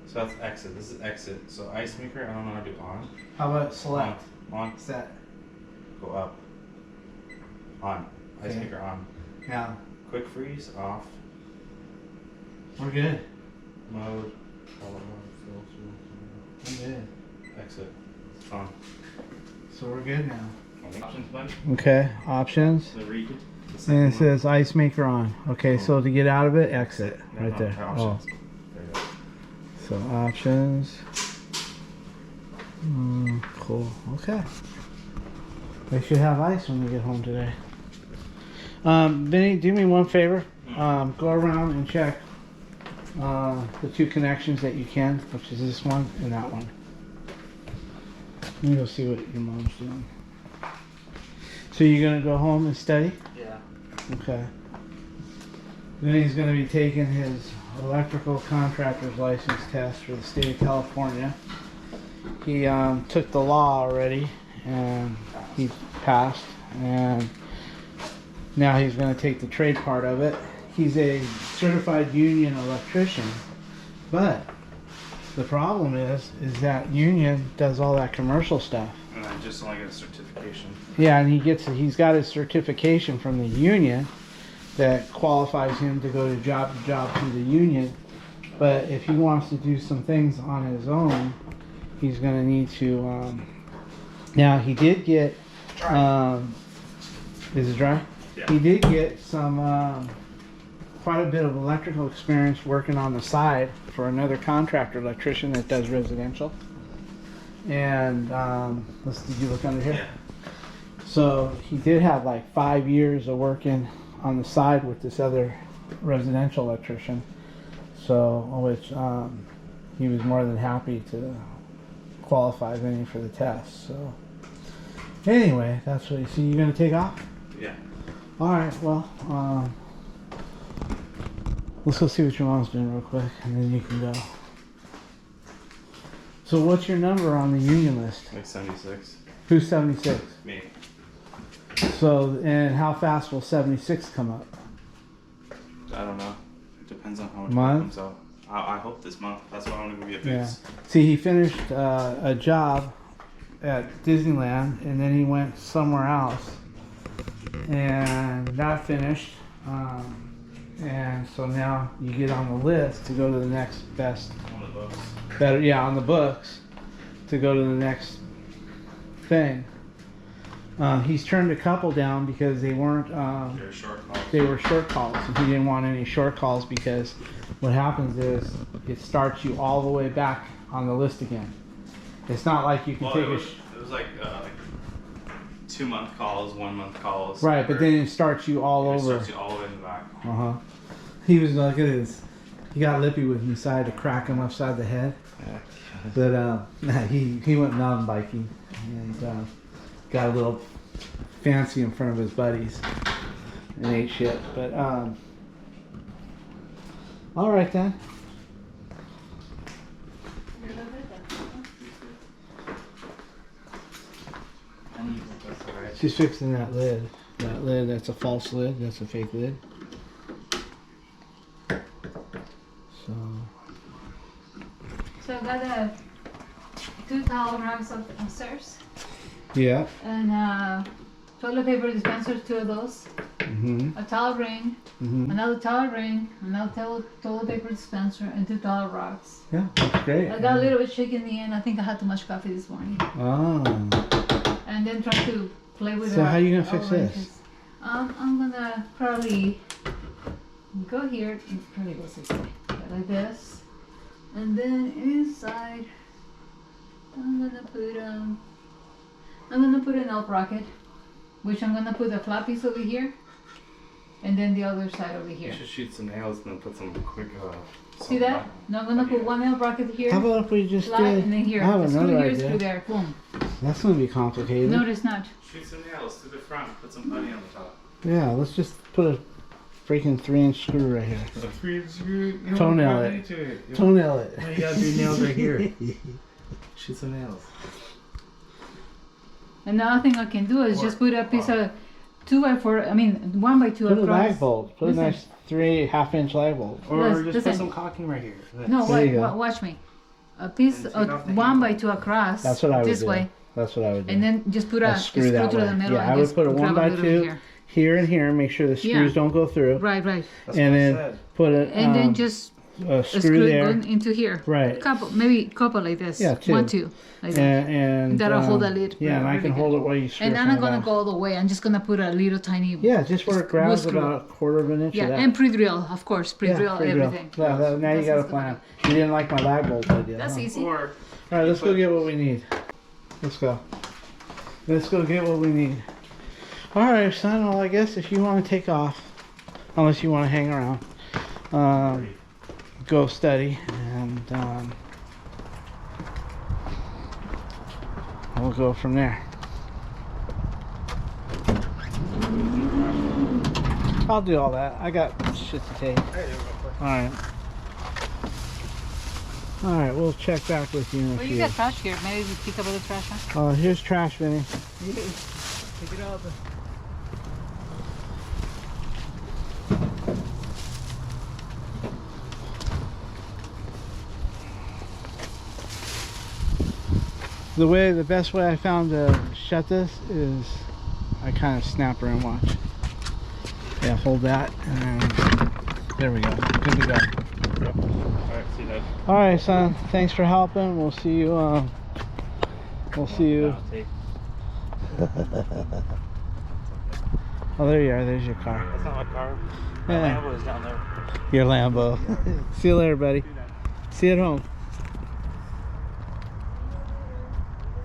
so that's exit. This is exit. So ice maker, I don't know how to do on. How about select? On. Set. Go up. On. Ice Okay. maker on. Now, Quick freeze off. we're good. Mode. We're good. Exit. On. So we're good now. Options button. Okay, options. The read. The And second it says ice maker on. Okay, so to get out of it, exit. one. Right No, there. Oh, options. There you go. so options. Cool. Okay. They should have ice when we get home today. Vinny, do me one favor. Go around and check the two connections that you can, which is this one and that one. And you'll see what your mom's doing. So you're gonna go home and study? Yeah. Okay. Then he's gonna be taking his electrical contractor's license test for the state of California. He took the law already and he passed, and now he's gonna take the trade part of it. He's a certified union electrician, but the problem is that union does all that commercial stuff. And I just only get a certification. Yeah, and he's got his certification from the union that qualifies him to go to job through the union. But if he wants to do some things on his own, he's going to need to. Now he did get. Is it dry? Yeah. He did get some quite a bit of electrical experience working on the side for another contractor electrician that does residential. And did you look under here? Yeah. So he did have like 5 years of working on the side with this other residential electrician. So, which he was more than happy to qualify Vinny for the test. So, anyway, that's what you see. You gonna take off? Yeah. All right. Well, let's go see what your mom's doing real quick, and then you can go. So, what's your number on the union list? Like 76. Who's 76? Me. So, and how fast will 76 come up? I don't know. It depends on how much Month? month comes out. I hope this month. That's why I want to give you a Yeah. boost. See, he finished a job at Disneyland, and then he went somewhere else, and that finished. And so now you get on the list to go to the next best, On the books. better, yeah, on the books to go to the next thing. He's turned a couple down because they weren't. They're short calls. They were short calls, and he didn't want any short calls because what happens is it starts you all the way back on the list again. It's not like you can Well, take it a was, it was like 2-month calls, 1-month calls. right, but then it starts you all it over. starts you all the way in the back. He was like, "It is." He got lippy with me, so I had to crack him upside the head. But he went mountain biking and got a little fancy in front of his buddies and ate shit. But all right then. She's fixing that lid. That lid, that's a false lid. That's a fake lid. So I got 2 towel racks upstairs Yeah. and toilet paper dispensers, 2 of those. Mm-hmm. A towel ring, Mm-hmm. another towel ring, another toilet paper dispenser, and 2 towel racks. Yeah, that's great. I got a little bit shaky in the end. I think I had too much coffee this morning. Ah. And then try to play with So it. how you gonna fix this? I'm gonna probably go here and probably go this way. Like this. And then inside I'm gonna put an elf rocket, which I'm gonna put the flappies over here, and then the other side over here. You should shoot some nails and then put some quick. See that? Now I'm gonna put one elf rocket here, How about if we just flat, did? and then here. I have A screw another here, idea. screw there, boom. That's gonna be complicated. No, it's not. Shoot some nails to the front. Put some putty on the top. Yeah, let's just put a freaking 3-inch screw right here. A 3-inch screw. Toenail it. Toenail it. You gotta do nails right here. Shoot some nails. Another thing I can do is just put a piece of 2x4, 1x2 Put a across. lag bolt. Put a Listen. nice 3.5-inch lag bolt. Or Listen, just listen. put some caulking right here. No, There you go. watch me. A piece And take of off the 1x2 across. That's what I would this do. way, That's what I would do. and then just put a A screw screw that through way. the middle. Yeah, and I would just put a grab 1x2 little here. here and here. Make sure the screws Yeah. don't go through. Right. That's And what I then said. put a And then just a a screw screw there. going into here. Right. Maybe couple like this. Yeah, 2. 1, 2, like that. And That'll hold the lid Yeah, and I really can good. hold it while you screw And it I'm from not the gonna back. go all the way. I'm just gonna put a little tiny. Yeah, just where it grabs screw. about a 1/4 of an inch Yeah, of that. and pre-drill, of course. Pre-drill pre-drill. everything. Yeah, now you That's got a what's plan. gonna You didn't like my lag bolt idea. That's huh? easy. Or All right, let's go get what we need. Let's go. let's go get what we need. All right, son. Well, I guess if you want to take off, unless you want to hang around, go study, and we'll go from there. I'll do all that. I got shit to take. Alright. Alright, we'll check back with you in a Well, few. you got trash here. Maybe we pick up all the trash, huh? Here's trash, Vinny. Pick it up. The best way I found to shut this is I kind of snap her and watch. Yeah, hold that, and there we go. Good to go. Yep. Alright, see you guys. All right, son. Thanks for helping. We'll see you. We'll see you. Oh, there you are. There's your car. That's not my car. My Yeah. Lambo is down there. Your Lambo. See you later, buddy. See you at home.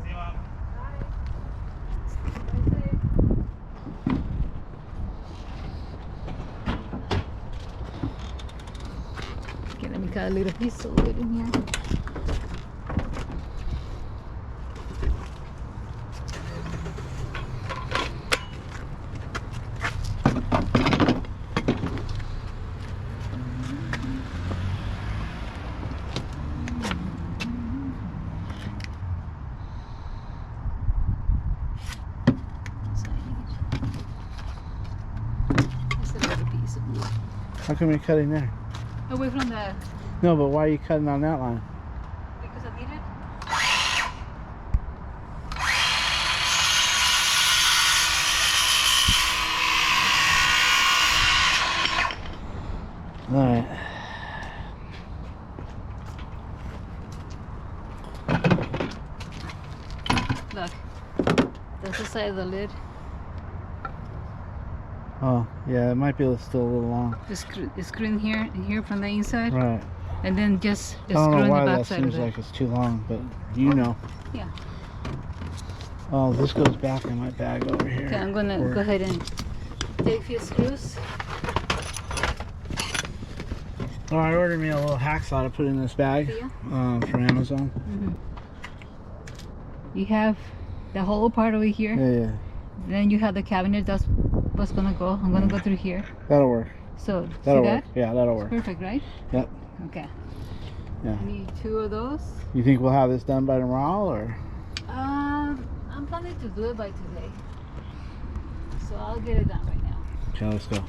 See you, Mom. Okay, let me cut a little piece of wood in here. Just a little piece of wood. How come you're cutting there? Away from the, No, but why are you cutting on that line? because I need it. All right. Look, that's the side of the lid. Oh, yeah, it might be still a little long. The screw in here from the inside, Right. and then just I the don't screw know in the why back that side of seems it. like it's too long, but you know. Yeah. Oh, this goes back in my bag over here. Okay, I'm gonna Or- go ahead and take a few screws. Oh, I ordered me a little hacksaw to put in this bag Yeah. from Amazon. You have the whole part over here. Yeah, yeah. Then you have the cabinet. That's what's gonna go. I'm gonna go through here. That'll work. So That'll see work. that? Yeah, that'll It's work. perfect, right? Yep. Okay. Yeah. I need 2 of those. You think we'll have this done by tomorrow, or? I'm planning to do it by today. So I'll get it done right now. Okay, let's go.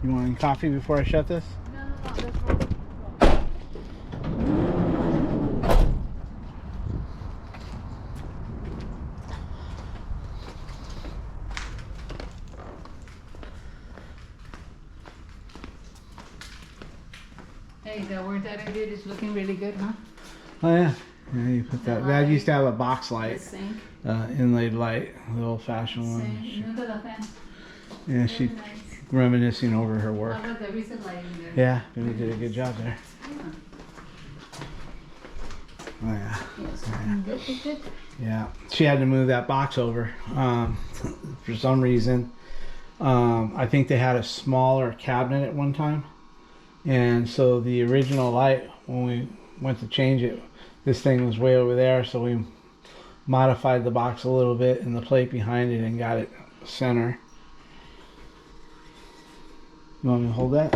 You want any coffee before I shut this? No, that's wrong. Hey, the work that I did is looking really good, huh? Oh yeah. Yeah, you put that. That used to have a box The light, sink. inlaid light, the old-fashioned one. Sink. Look at the fan. Yeah, she Very nice. reminiscing over her work. How about the recent lighting there? Yeah, Vinny did a good job there. Oh yeah. Yes. Good. Yeah, she had to move that box over for some reason. I think they had a smaller cabinet at one time, and so the original light, when we went to change it, this thing was way over there, so we modified the box a little bit and the plate behind it and got it center. You want me to hold that?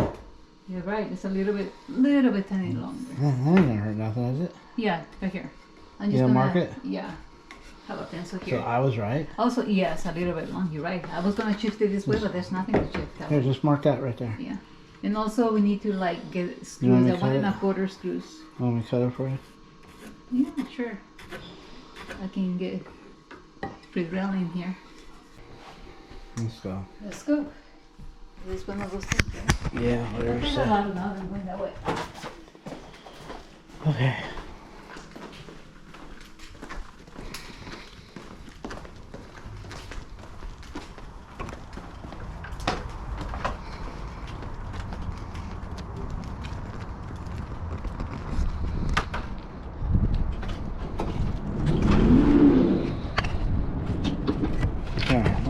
You're right. It's a little bit tiny longer. That ain't gonna hurt nothing, is it? Yeah, right here. I'm You gonna mark it? Yeah. How about pencil So here? I was right. Also, yes, a little bit long. You're right. I was gonna shift it this way, but there's nothing to shift. That Here, way. just mark that right there. Yeah. And also, we need to like get You want screws. me The to one cut and it? a quarter screws. Want me to cut it for you? Yeah, sure. I can get pre-drill in here. Let's go. Let's go. This one of those things, right? Yeah, whatever you There's a say. lot of them going that way. Okay.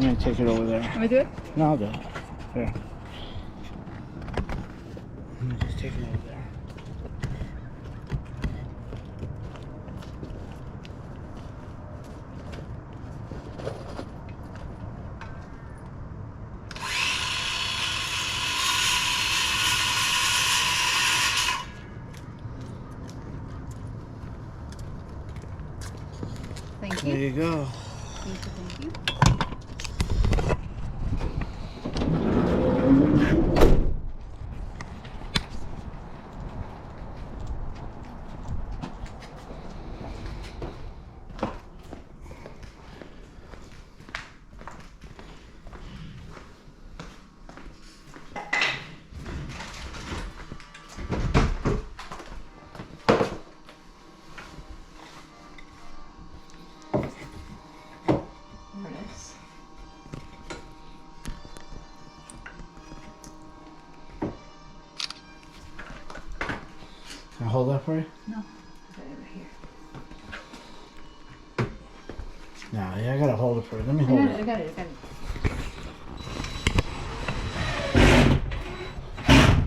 me take it over there. Let me do it. No, I'll do it. Here. Let me just take it over there. Thank There you. you go. Thank you. Thank you. There it is. Can I hold that for you? No. Put it over here. No, yeah, I gotta hold it for you. Let me I hold got it. it. I got it. I got it.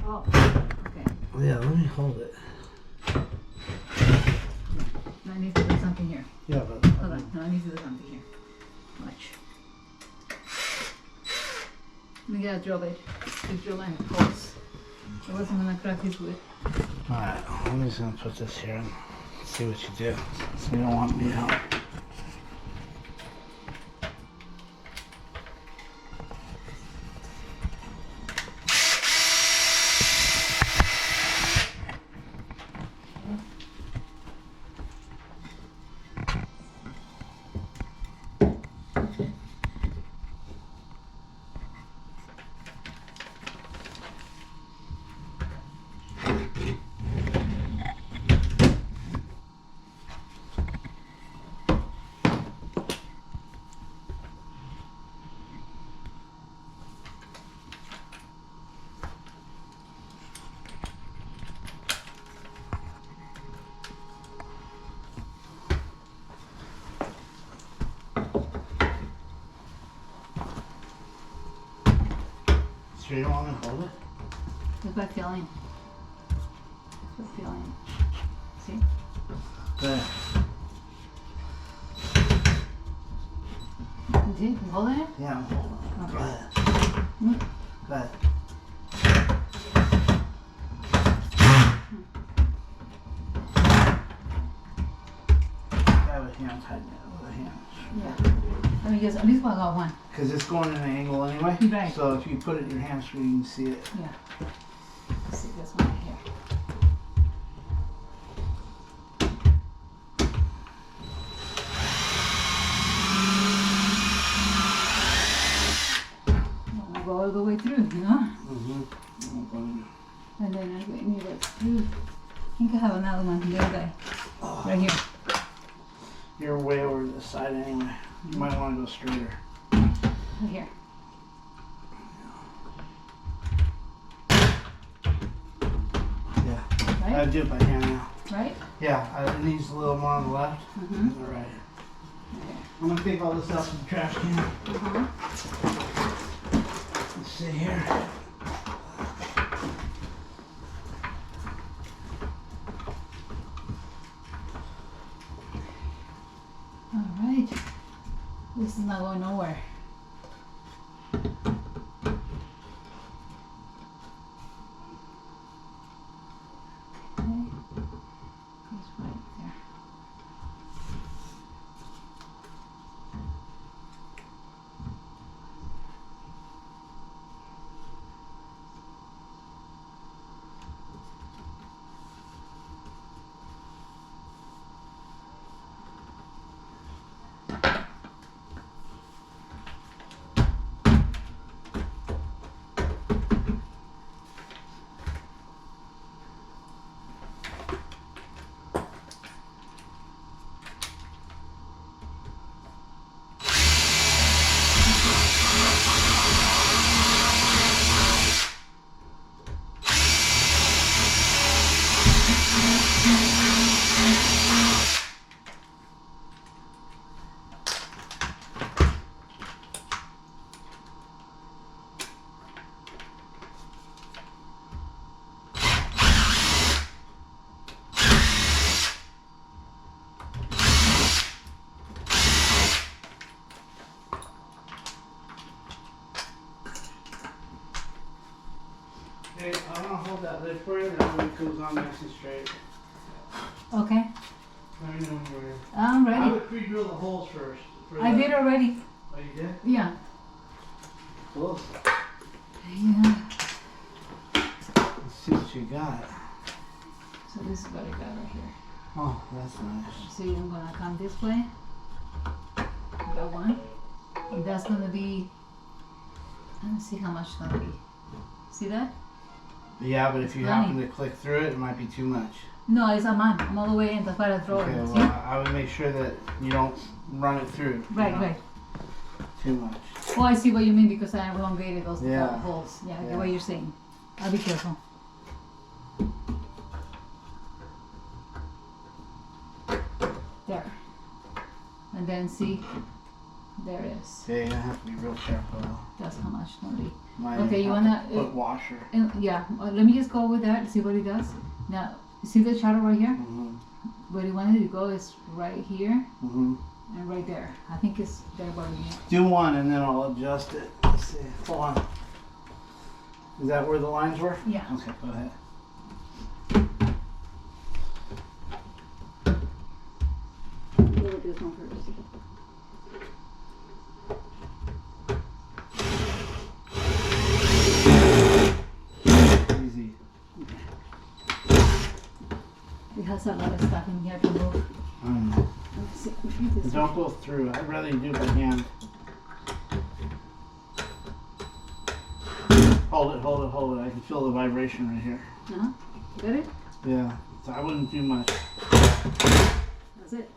Oh. Okay. Yeah, let me hold it. I need to do something here. Yeah, but Hold on. No, I need to do something here. Watch. Let me get a drill bit. This drill line holes. I wasn't gonna crack this wood. alright, I'm just gonna put this here and see what you do. So you don't want me out. So you don't want me to hold it? Just by feeling. Just by feeling. See? There. See? You holding it? Yeah, I'm holding it. Okay. Go ahead. Mm. Go ahead. Grab a hand, tighten it with a hand. Yeah. Let me just, at least I got one. Because it's going in an angle anyway. Right. So if you put it in your hamstring, you can see it. Yeah. Let's see this one right here. Wanna go all the way through, you know? Mm-hmm. And then I need a screw. I think I have another one the other day. Right here. You're way over this side anyway. You might want to go straighter. Right here. Yeah. I Right? do it by hand now. Right? Yeah, it needs a little more on the left. Mm-hmm. All right. Okay. I'm gonna take all this out from the trash can. Uh-huh. Let's see here. All right. This is not going nowhere. Okay. Goes right there. hold that lid for you, that way it goes on nice and straight. Okay, Let me know when you're ready. I'm I ready. would pre-drill the holes first. I did already. Oh, you did? Yeah. Cool. Yeah. Let's see what you got. So this is what I got right here. Oh, that's nice. See, I'm gonna come this way. Got one. And that's gonna be. Let me see how much it's gonna be. See that? Yeah, but if you Funny. happen to click through it, it might be too much. No, it's I'm all the way in. That's why I throw Okay, it. well, See? I would make sure that you don't run it through. Right, you know, right. Too much. Oh, I see what you mean because I elongated those Yeah. holes. Yeah, I get Yeah. what you're saying. I'll be careful. There. And then see, there it is. Yeah, you have to be real careful. That's how much it's gonna be. Might Okay, you have wanna, to put washer. Yeah, let me just go with that and see what it does. Now, see the shadow right here? Mhm. Where you want it to go is right here Mhm. and right there. I think it's there where we need. Do one and then I'll adjust it. Let's see. Hold on. Is that where the lines were? Yeah. Okay, go ahead. Go with this one first. Easy. It has a lot of stuff in here to move. Let's see. This Don't go through. I'd rather you do it by hand. Hold it, hold it, hold it. I can feel the vibration right here. Uh-huh. Got it? Yeah. So I wouldn't do much. That's it.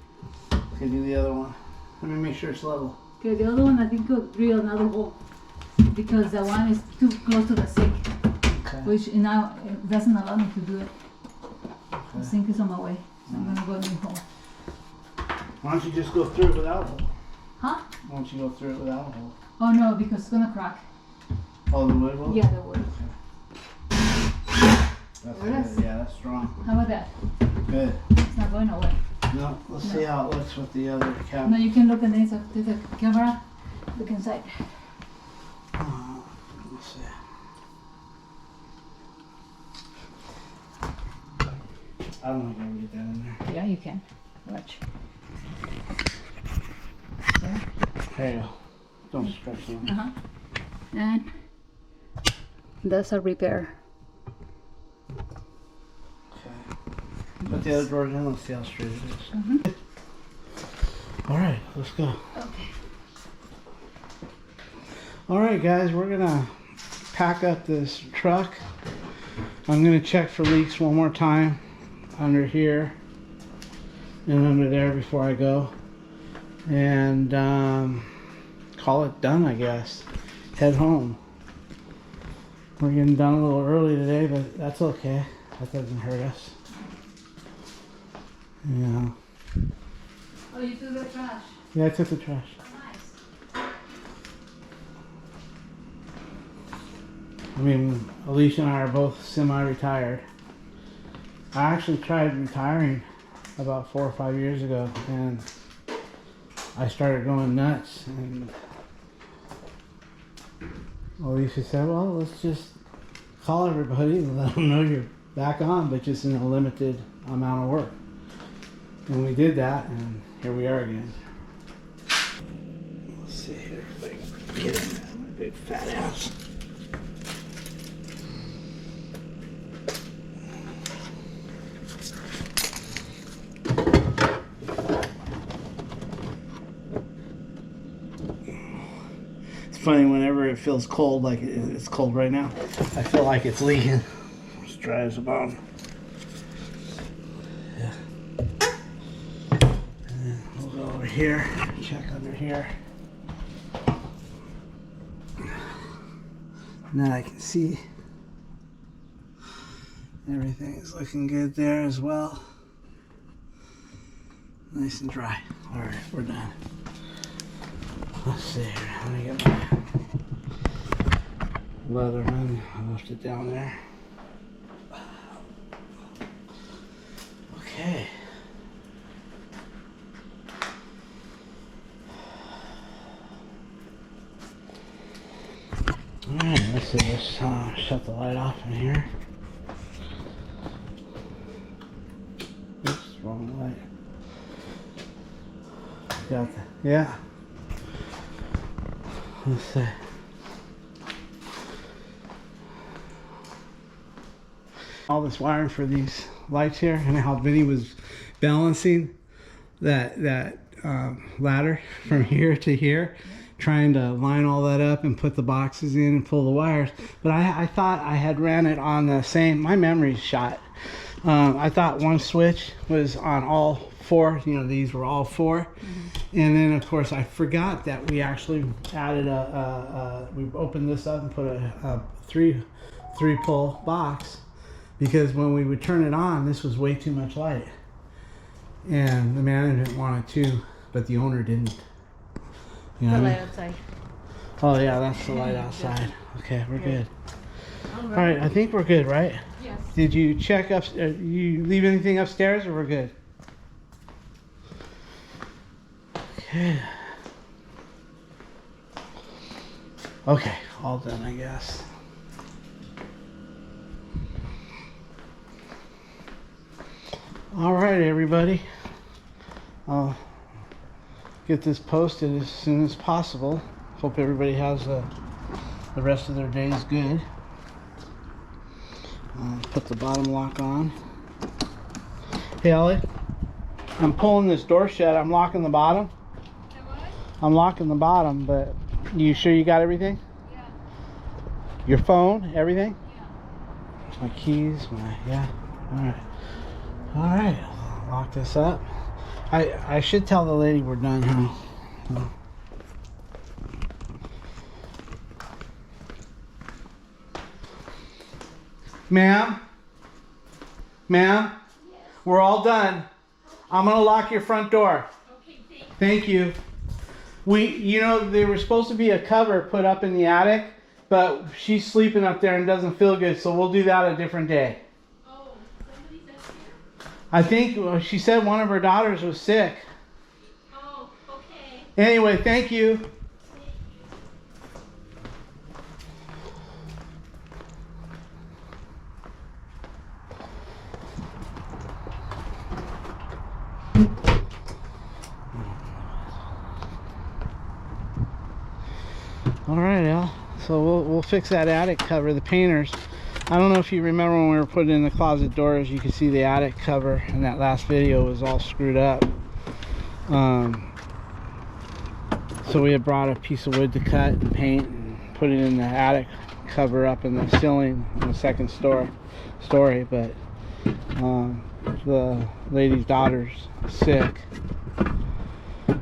Okay, do the other one. Let me make sure it's level. Okay, the other one I think could drill another hole because the one is too close to the sink, Okay. which now it doesn't allow me to do it. The Okay. sink is on my way, so I'm gonna go in the hole. Why don't you just go through it without a hole? Huh? Why don't you go through it without a hole? Oh no, because it's gonna crack. Oh, the wood will? Yeah, the wood. That's There it is. good. Yeah, that's strong. How about that? Good. It's not going away. No, let's see how it looks with the other No, cabinet. you can look inside to the camera. Look inside. Let's see. I don't know if I can get that in there. Yeah, you can. Watch. There. There you go. Don't stretch it. Uh huh. And that's a repair. Okay. Put the other drawers in. Let's see how straight it is. Mhm. All right, let's go. Okay. All right, guys, we're gonna pack up this truck. I'm gonna check for leaks one more time under here and under there before I go, and call it done, I guess. Head home. We're getting done a little early today, but that's okay. That doesn't hurt us. Yeah. Oh, you took the trash. Yeah, I took the trash. Nice. I mean, Alicia and I are both semi-retired. I actually tried retiring about 4 or 5 years ago, and I started going nuts. And Alicia said, "Well, let's just call everybody and let them know you're back on, but just in a limited amount of work." And we did that, and here we are again. Let's see here if I can get in my big fat ass. It's funny, whenever it feels cold, like it's cold right now, I feel like it's leaking. It's dry as a bone. Yeah. And then we'll go over here, check under here. Now I can see everything is looking good there as well. Nice and dry. All right, we're done. Let's see here. Let me get my Leatherman. I left it down there. Okay. Alright, let's see. Let's shut the light off in here. Yeah. Let's see. All this wiring for these lights here, and how Vinny was balancing that ladder from here to here, trying to line all that up and put the boxes in and pull the wires. But I thought I had ran it on the same. My memory's shot. I thought one switch was on all four. You know, these were all four. And then of course I forgot that we actually added we opened this up and put a three pull box, because when we would turn it on, this was way too much light, and the management wanted to, but the owner didn't. You know The what I light mean? outside. Oh yeah, that's the light outside. Okay, we're good. All right, I think we're good, right? Yes. Did you check up? You leave anything upstairs, or we're good? Okay. Okay, all done, I guess. All right, everybody. I'll get this posted as soon as possible. Hope everybody has the rest of their days good. Put the bottom lock on. Hey, Ellie, I'm pulling this door shut. I'm locking the bottom. I'm locking the bottom, but you sure you got everything? Yeah. Your phone, everything? Yeah. My keys, yeah. All right. All right, lock this up. I should tell the lady we're done, huh? Ma'am? Ma'am? Yes. We're all done. I'm gonna lock your front door. Okay, Thank you. You know, there was supposed to be a cover put up in the attic, but she's sleeping up there and doesn't feel good, so we'll do that a different day. Oh, somebody's up here? I think she said one of her daughters was sick. Oh, okay. Anyway, thank you. All right, Al. So we'll fix that attic cover, the painters. I don't know if you remember when we were putting in the closet doors, you could see the attic cover in that last video was all screwed up. So we had brought a piece of wood to cut and paint and put it in the attic cover up in the ceiling in the second story. But the lady's daughter's sick,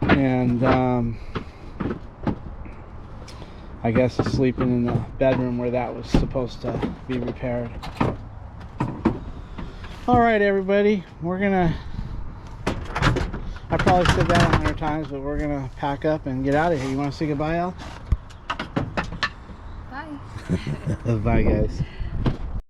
and I guess is sleeping in the bedroom where that was supposed to be repaired. All right, everybody, we're gonna, I probably said that 100 times, but we're gonna pack up and get out of here. You want to say goodbye, Al? Bye. Bye, guys.